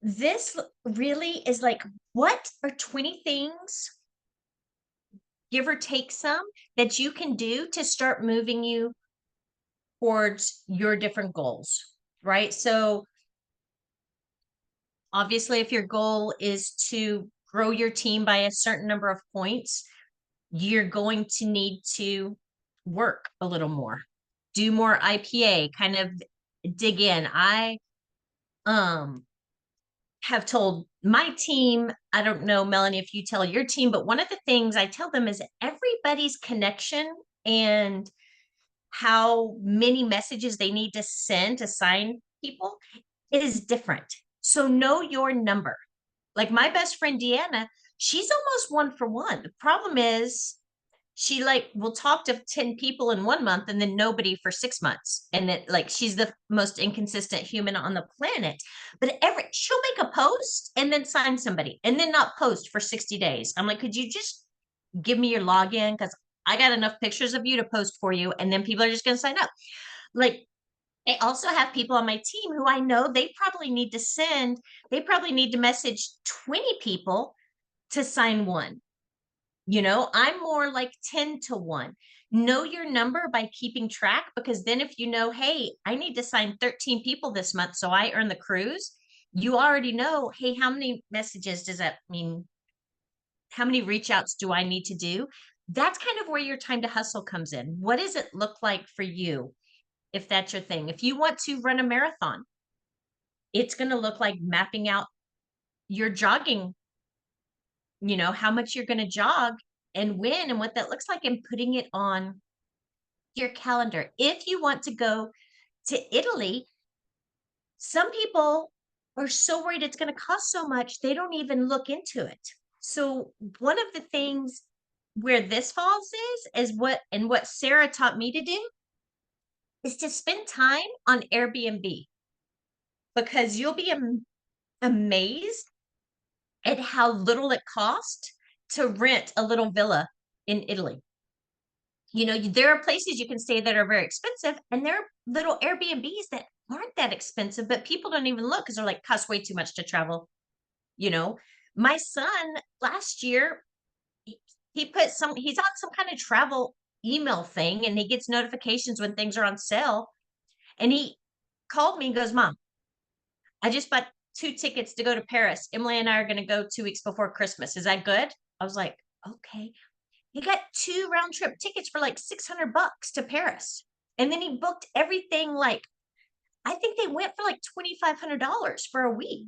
this really is like, what are 20 things, give or take some, that you can do to start moving you towards your different goals, right? So obviously, if your goal is to grow your team by a certain number of points, you're going to need to work a little more, do more IPA, kind of dig in. I have told my team, I don't know, Melanie, if you tell your team, but one of the things I tell them is everybody's connection and how many messages they need to send to sign people is different. So know your number. Like my best friend Deanna, she's almost 1 for 1. The problem is she like will talk to 10 people in 1 month and then nobody for 6 months. And it like she's the most inconsistent human on the planet. But she'll make a post and then sign somebody and then not post for 60 days. I'm like, could you just give me your login? Because I got enough pictures of you to post for you, and then people are just going to sign up. Like, I also have people on my team who I know they probably need to message 20 people to sign one. I'm more like 10 to 1. Know your number by keeping track, because then if you know, hey, I need to sign 13 people this month so I earn the cruise, you already know, hey, how many messages does that mean? How many reach outs do I need to do? That's kind of where your time to hustle comes in. What does it look like for you if that's your thing? If you want to run a marathon, it's going to look like mapping out your jogging, how much you're going to jog and when and what that looks like, and putting it on your calendar. If you want to go to Italy, some people are so worried it's going to cost so much, they don't even look into it. So one of the things where this falls is what Sarah taught me to do is to spend time on Airbnb, because you'll be amazed at how little it costs to rent a little villa in Italy. There are places you can stay that are very expensive, and there are little Airbnbs that aren't that expensive, but people don't even look because they're like, costs way too much to travel. My son last year, he's on some kind of travel email thing, and he gets notifications when things are on sale. And he called me and goes, Mom, I just bought 2 tickets to go to Paris. Emily and I are going to go 2 weeks before Christmas. Is that good? I was like, okay. He got 2 round trip tickets for like $600 to Paris. And then he booked everything. Like, I think they went for like $2,500 for a week.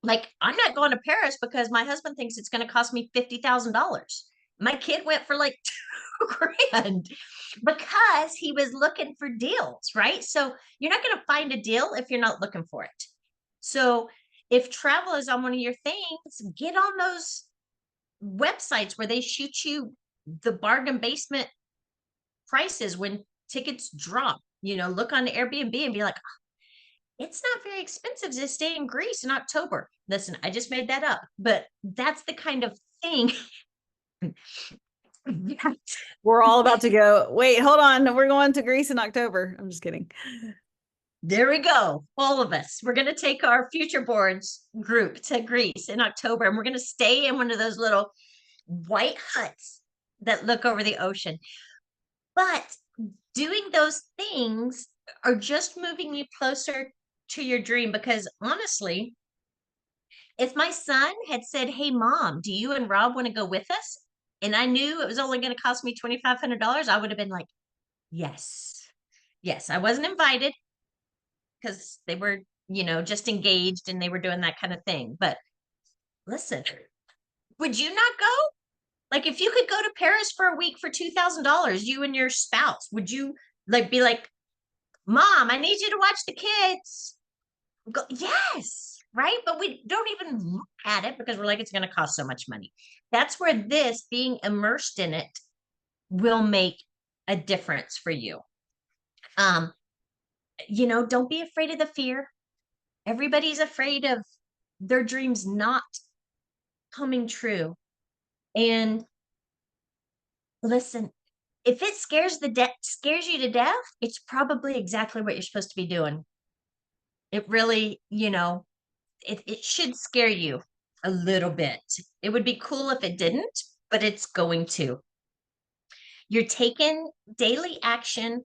Like, I'm not going to Paris because my husband thinks it's going to cost me $50,000. My kid went for like $2,000 because he was looking for deals, right? So you're not going to find a deal if you're not looking for it. So if travel is on one of your things, get on those websites where they shoot you the bargain basement prices when tickets drop. Look on Airbnb and be like, it's not very expensive to stay in Greece in October. Listen, I just made that up, but that's the kind of thing. We're all about to go. Wait, hold on. We're going to Greece in October. I'm just kidding. There we go. All of us. We're going to take our future boards group to Greece in October, and we're going to stay in one of those little white huts that look over the ocean. But doing those things are just moving you closer to your dream, because honestly, if my son had said, hey, Mom, do you and Rob want to go with us? And I knew it was only going to cost me $2,500, I would have been like, yes. Yes, I wasn't invited because they were, just engaged and they were doing that kind of thing. But listen, would you not go? Like, if you could go to Paris for a week for $2,000, you and your spouse, would you be like, Mom, I need you to watch the kids? Go, yes, right? But we don't even look at it because we're like, it's going to cost so much money. That's where this being immersed in it will make a difference for you. Don't be afraid of the fear. Everybody's afraid of their dreams not coming true. And listen, if it scares you to death, it's probably exactly what you're supposed to be doing. It really, it should scare you a little bit. It would be cool if it didn't, but it's going to. You're taking daily action.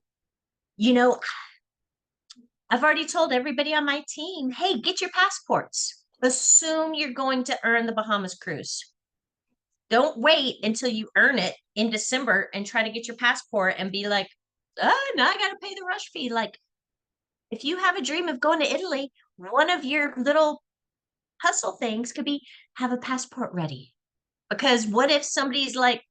I've already told everybody on my team, hey, get your passports. assume you're going to earn the Bahamas cruise. Don't wait until you earn it in December and try to get your passport and be like, oh, now I got to pay the rush fee. Like, if you have a dream of going to Italy, one of your little hustle things could be have a passport ready. Because what if somebody's like,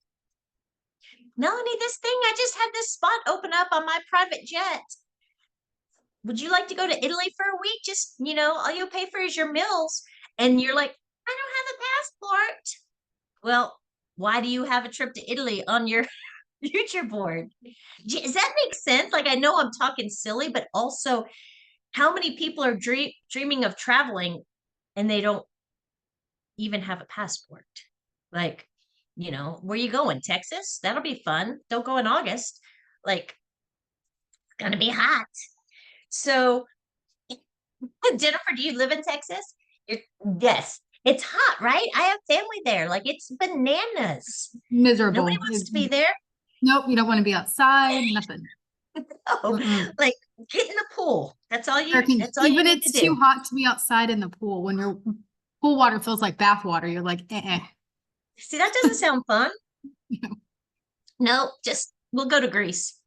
Melanie, this thing, I just had this spot open up on my private jet. Would you like to go to Italy for a week? Just, all you'll pay for is your meals. And you're like, I don't have a passport. Well, why do you have a trip to Italy on your future board? Does that make sense? Like, I know I'm talking silly, but also how many people are dreaming of traveling and they don't even have a passport? Like, where you going? Texas? That'll be fun. Don't go in August. Like, it's gonna be hot. So, Jennifer, do you live in Texas? Yes. It's hot, right? I have family there. Like, it's bananas. Miserable. Nobody wants to be there. Nope, you don't want to be outside, nothing. Oh, Mm-mm. like, get in the pool. That's all you. Hurricanes. That's all you Even need to it's too do. hot to be outside in the pool. When your pool water feels like bath water, you're like, See, that doesn't sound fun. No. No, just we'll go to Greece.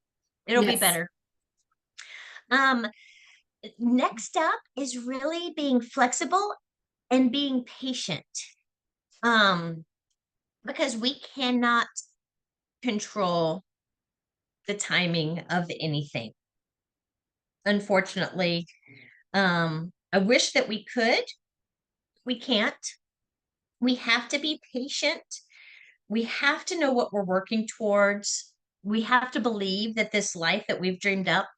It'll be Yes. better. Next up is really being flexible and being patient. Because we cannot control the timing of anything. Unfortunately, I wish that we could. We can't. We have to be patient. We have to know what we're working towards. We have to believe that this life that we've dreamed up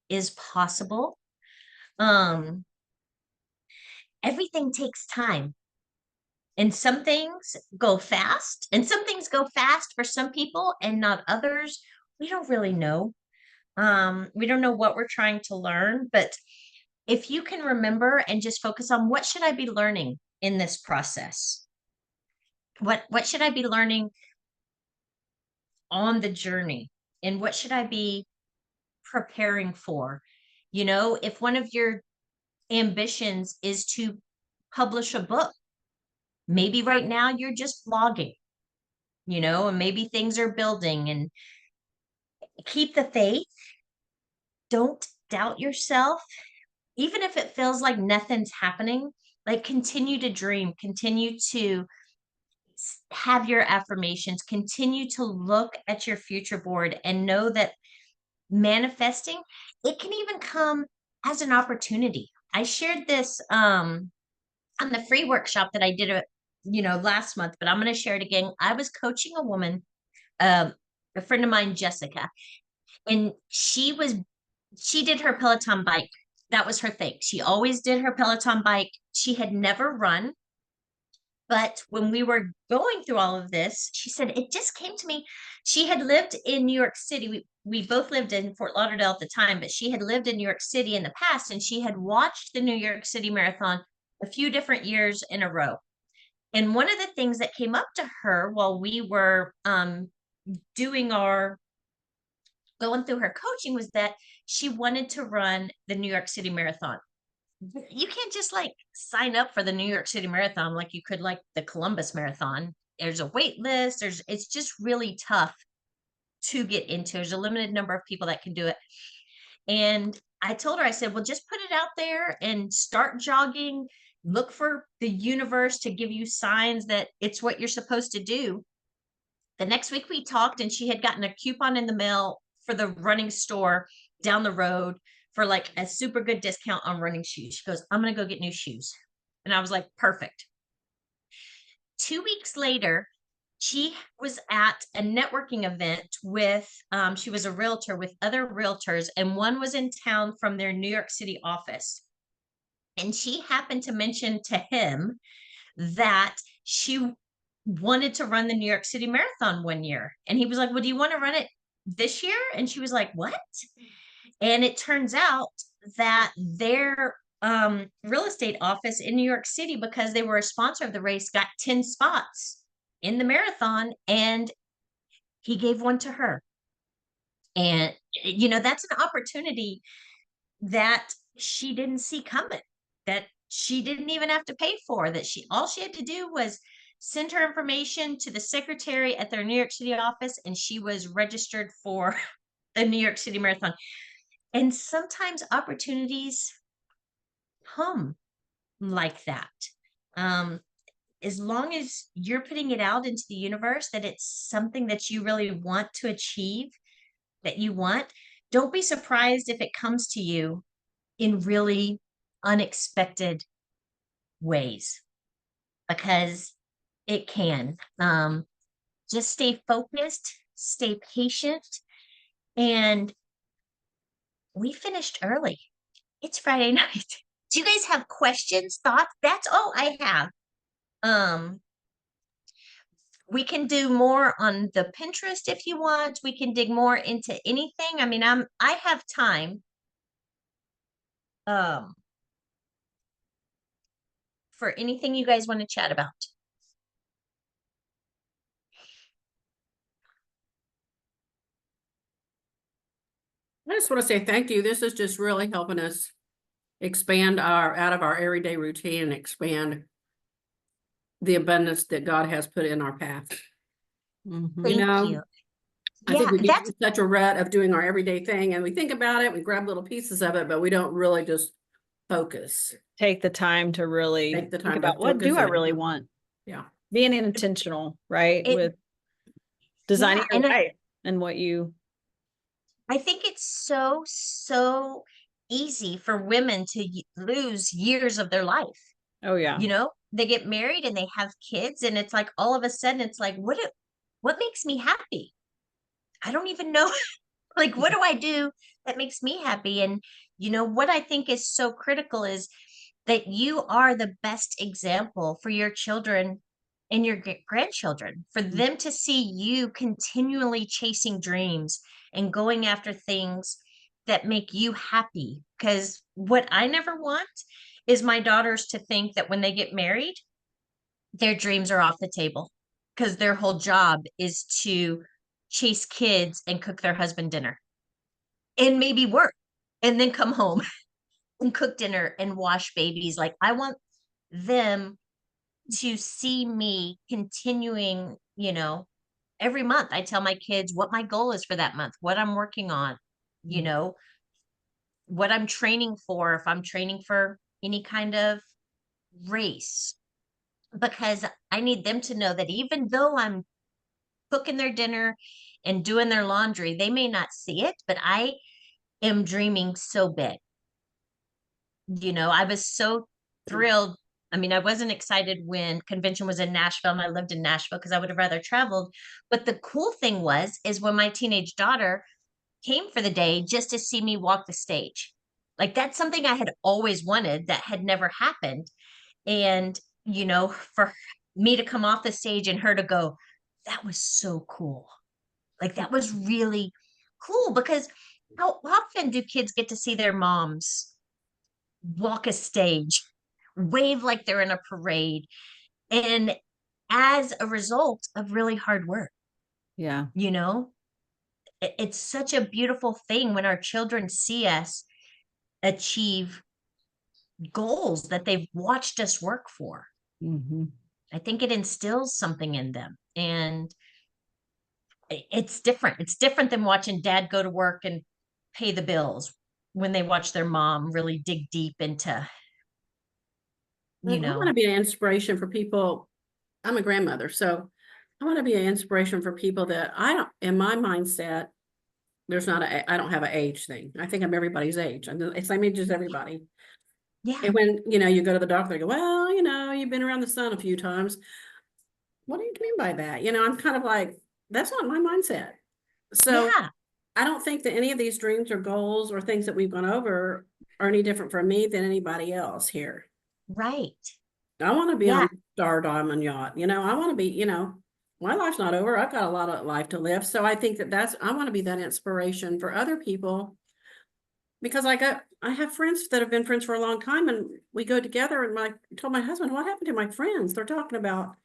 is possible. Everything takes time. And some things go fast, and some things go fast for some people and not others. We don't really know. We don't know what we're trying to learn, but if you can remember and just focus on what should I be learning in this process? What should I be learning on the journey? And what should I be preparing for? If one of your ambitions is to publish a book, maybe right now you're just blogging, and maybe things are building, and keep the faith. Don't doubt yourself. Even if it feels like nothing's happening, like continue to dream, continue to have your affirmations, continue to look at your future board and know that manifesting, it can even come as an opportunity. I shared this on the free workshop that I did last month, but I'm going to share it again. I was coaching a woman, a friend of mine, Jessica, and she did her Peloton bike. That was her thing. She always did her Peloton bike. She had never run. But when we were going through all of this, she said, it just came to me. She had lived in New York City. We both lived in Fort Lauderdale at the time, but she had lived in New York City in the past, and she had watched the New York City Marathon a few different years in a row. And one of the things that came up to her while we were going through her coaching was that she wanted to run the New York City Marathon. You can't just like sign up for the New York City Marathon like you could like the Columbus Marathon. There's a wait list. It's just really tough to get into. There's a limited number of people that can do it. And I told her, I said, well, just put it out there and start jogging. Look for the universe to give you signs that it's what you're supposed to do. The next week we talked, and she had gotten a coupon in the mail for the running store down the road for like a super good discount on running shoes. She goes, I'm going to go get new shoes. And I was like, perfect. 2 weeks later, she was at a networking event with, she was a realtor with other realtors, and one was in town from their New York City office. And she happened to mention to him that she wanted to run the New York City Marathon one year. And he was like, well, do you want to run it this year? And she was like, what? And it turns out that their real estate office in New York City, because they were a sponsor of the race, got 10 spots in the marathon, and he gave one to her. And, that's an opportunity that she didn't see coming, that she didn't even have to pay for, that all she had to do was send her information to the secretary at their New York City office, and she was registered for the New York City Marathon. And sometimes opportunities come like that. As long as you're putting it out into the universe that it's something that you really want to achieve, that you want, don't be surprised if it comes to you in really unexpected ways, because it can. Just stay focused, stay patient, and we finished early. It's Friday night. Do you guys have questions, thoughts? That's all I have. We can do more on the Pinterest if you want. We can dig more into anything. I mean, I have time. For anything you guys want to chat about. I just want to say thank you. This is just really helping us expand out of our everyday routine and expand the abundance that God has put in our path. Mhm. Thank know, you. I think Yeah, we get that's in such a rut of doing our everyday thing, and we think about it, we grab little pieces of it, but we don't really just focus. Take the time to really Take the think time to about, what do focus I and- really want? Yeah. Being intentional, right? It- With designing yeah, your and life and what you, I think it's so easy for women to lose years of their life. oh yeah. You know, they get married and they have kids, and it's like all of a sudden it's like, what makes me happy? I don't even know. Like, what do I do that makes me happy? And what I think is so critical is that you are the best example for your children and your grandchildren, for them to see you continually chasing dreams and going after things that make you happy. Because what I never want is my daughters to think that when they get married, their dreams are off the table, because their whole job is to chase kids and cook their husband dinner and maybe work and then come home and cook dinner and wash babies. Like, I want them to see me continuing, every month I tell my kids what my goal is for that month, what I'm working on, what I'm training for, if I'm training for any kind of race, because I need them to know that even though I'm cooking their dinner and doing their laundry, they may not see it, but I am dreaming so big. I was so thrilled. I mean, I wasn't excited when convention was in Nashville, and I lived in Nashville because I would have rather traveled. But the cool thing is when my teenage daughter came for the day just to see me walk the stage. Like, that's something I had always wanted that had never happened. And, for me to come off the stage and her to go, that was so cool. Like, that was really cool, because how often do kids get to see their moms walk a stage, wave like they're in a parade, and as a result of really hard work? Yeah. It's such a beautiful thing when our children see us achieve goals that they've watched us work for. Mm-hmm. I think it instills something in them, and it's different. It's different than watching dad go to work and pay the bills, when they watch their mom really dig deep into, I want to be an inspiration for people. I'm a grandmother, so I want to be an inspiration for people that in my mindset, I don't have an age thing. I think I'm everybody's age. I'm the same age as everybody. yeah, And when, you go to the doctor, they go, well, you've been around the sun a few times. What do you mean by that? I'm kind of like, that's not my mindset. So yeah, I don't think that any of these dreams or goals or things that we've gone over are any different for me than anybody else here. right. I want to be Yeah. on Star Diamond Yacht. I want to be, my life's not over. I've got a lot of life to live. So I think I want to be that inspiration for other people, because I have friends that have been friends for a long time, and we go together, and I told my husband, what happened to my friends? They're talking about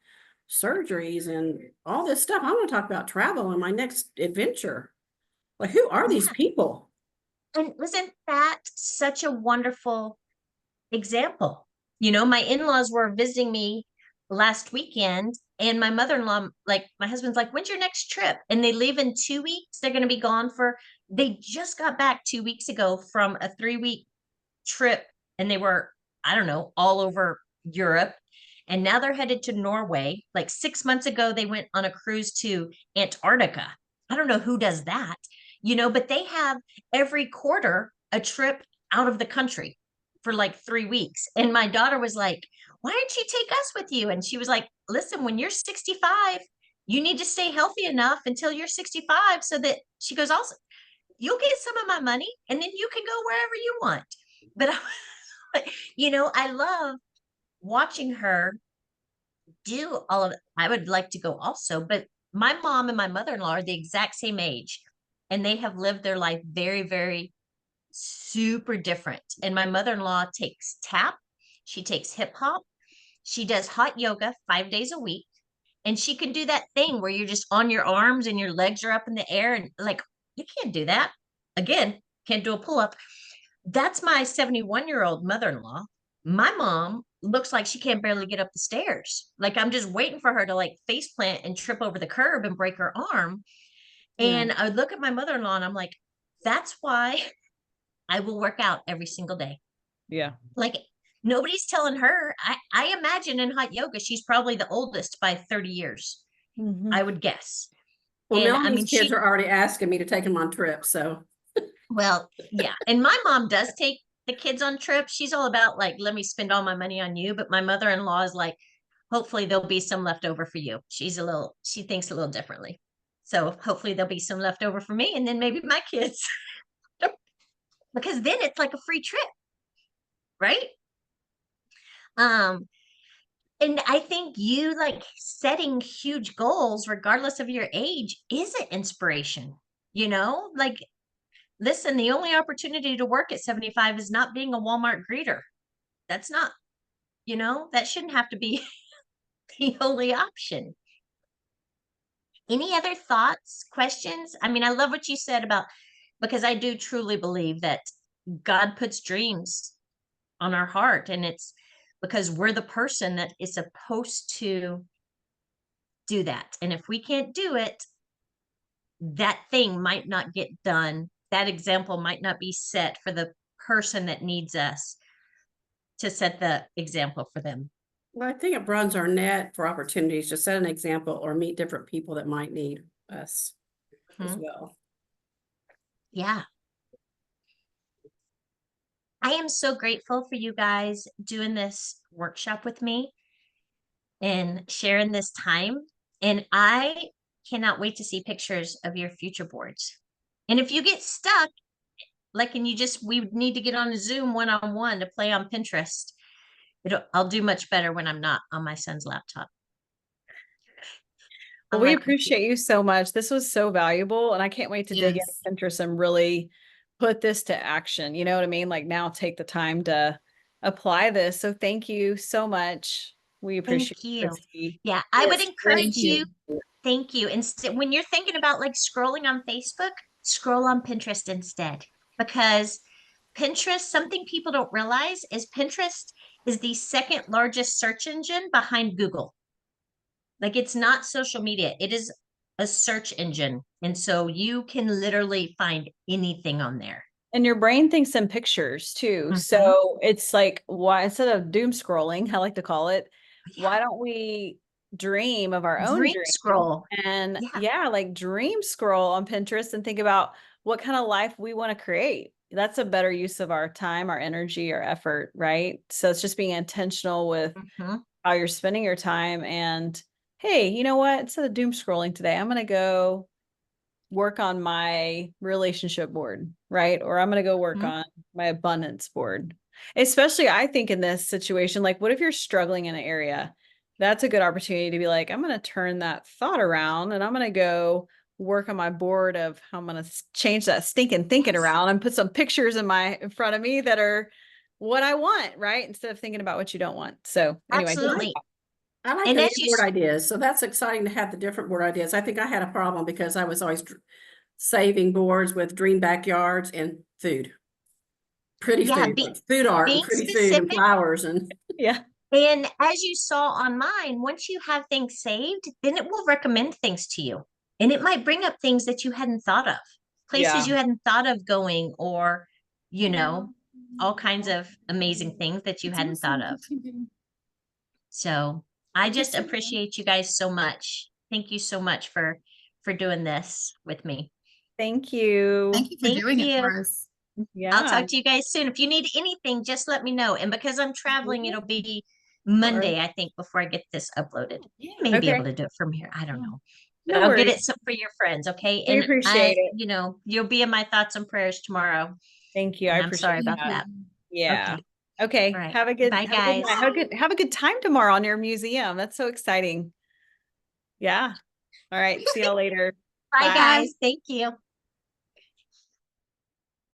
surgeries and all this stuff. I want to talk about travel and my next adventure. Like, who are these Yeah. people? And wasn't that such a wonderful example? My in-laws were visiting me last weekend, and my mother-in-law, like my husband's like, when's your next trip? And they leave in 2 weeks. They're going to be gone they just got back 2 weeks ago from a 3-week trip, and they were, I don't know, all over Europe. And now they're headed to Norway. Like 6 months ago, they went on a cruise to Antarctica. I don't know who does that, but they have every quarter a trip out of the country for like 3 weeks. And my daughter was like, why don't you take us with you? And she was like, listen, when you're 65, you need to stay healthy enough until you're 65 so that she goes, also, you'll get some of my money and then you can go wherever you want. But I love watching her do all of it. I would like to go also, but my mom and my mother-in-law are the exact same age, and they have lived their life very, very super different. And my mother-in-law takes tap, she takes hip hop, she does hot yoga 5 days a week, and she can do that thing where you're just on your arms and your legs are up in the air, and like, you can't do that. Again, can't do a pull-up. That's my 71-year-old mother-in-law. My mom looks like she can't barely get up the stairs. Like, I'm just waiting for her to like face plant and trip over the curb and break her arm. And I would look at my mother-in-law and I'm like, that's why I will work out every single day. Yeah. Like, nobody's telling her. I imagine in hot yoga, she's probably the oldest by 30 years, Mhm. I would guess. Well, And, Melanie's kids she- are already asking me to take them on trips, so. Well, yeah. And my mom does take the kids on trips. She's all about like, let me spend all my money on you. But my mother-in-law is like, hopefully there'll be some left over for you. She thinks a little differently. So hopefully there'll be some left over for me and then maybe my kids. Because then it's like a free trip. Right? And I think you like setting huge goals, regardless of your age, is an inspiration. Like, listen, the only opportunity to work at 75 is not being a Walmart greeter. That's not, that shouldn't have to be the only option. Any other thoughts, questions? I mean, I love what you said because I do truly believe that God puts dreams on our heart, and it's because we're the person that is supposed to do that. And if we can't do it, that thing might not get done. That example might not be set for the person that needs us to set the example for them. Well, I think it broadens our net for opportunities to set an example or meet different people that might need us as well. Yeah. I am so grateful for you guys doing this workshop with me and sharing this time. And I cannot wait to see pictures of your future boards. And if you get stuck, like, and we need to get on a Zoom one-on-one to play on Pinterest. I'll do much better when I'm not on my son's laptop. Well, we appreciate you so much. This was so valuable, and I can't wait to dig into Yes. Pinterest and really put this to action. You know what I mean? Like, now take the time to apply this. So thank you so much. We appreciate Thank you. Christy. Yeah, I would Yes, encourage thank you. you. Thank you. Instead, when you're thinking about like scrolling on Facebook, scroll on Pinterest instead, because Pinterest, something people don't realize is Pinterest is the second largest search engine behind Google. Like, it's not social media, it is a search engine. And so you can literally find anything on there. And your brain thinks in pictures too. Mhm. So it's like, why, instead of doom scrolling, I like to call it, Yeah. why don't we dream of our own Dream dream? scroll. And Yeah. like dream scroll on Pinterest and think about what kind of life we want to create. That's a better use of our time, our energy, our effort, right? So it's just being intentional with Mhm. how you're spending your time. And hey, you know what? Instead of doom scrolling today, I'm going to go work on my relationship board, right? Or I'm going to go work Mhm. on my abundance board. Especially, I think in this situation, like, what if you're struggling in an area? That's a good opportunity to be like, I'm going to turn that thought around and I'm going to go work on my board of how I'm going to change that stinking thinking Yes. around and put some pictures in front of me that are what I want, right? Instead of thinking about what you don't want. So anyway, Absolutely. I like And the as new you board ideas. So that's exciting to have the different board ideas. I think I had a problem because I was always saving boards with dream backyards and food. Pretty Yeah, food, be- food art and being pretty food and specific. flowers and Yeah. And as you saw on mine, once you have things saved, then it will recommend things to you. And it might bring up things that you hadn't thought of, places Yeah. you hadn't thought of going, or, you know, all kinds of amazing things that you It's hadn't thought awesome. of. So I Thank you just so much. appreciate you guys so much. Thank you so much for doing this with me. Thank you. Thank you for Thank doing it you. for us. Yeah. I'll talk to you guys soon. If you need anything, just let me know. And because I'm traveling, it'll be Monday, I think, before I get this uploaded. You may be Okay. able to do it from here. I don't know. But No I'll get worries. it for your friends, okay? We And appreciate it. you know, you'll be in my thoughts and prayers tomorrow. Thank you. I And I'm appreciate sorry about that. Yeah. Okay. Okay. All right. Have a good, Bye, have a good guys. night. Have a good time tomorrow on your museum. That's so exciting. Yeah. All right. See y'all later. Bye, Bye. guys. Thank you.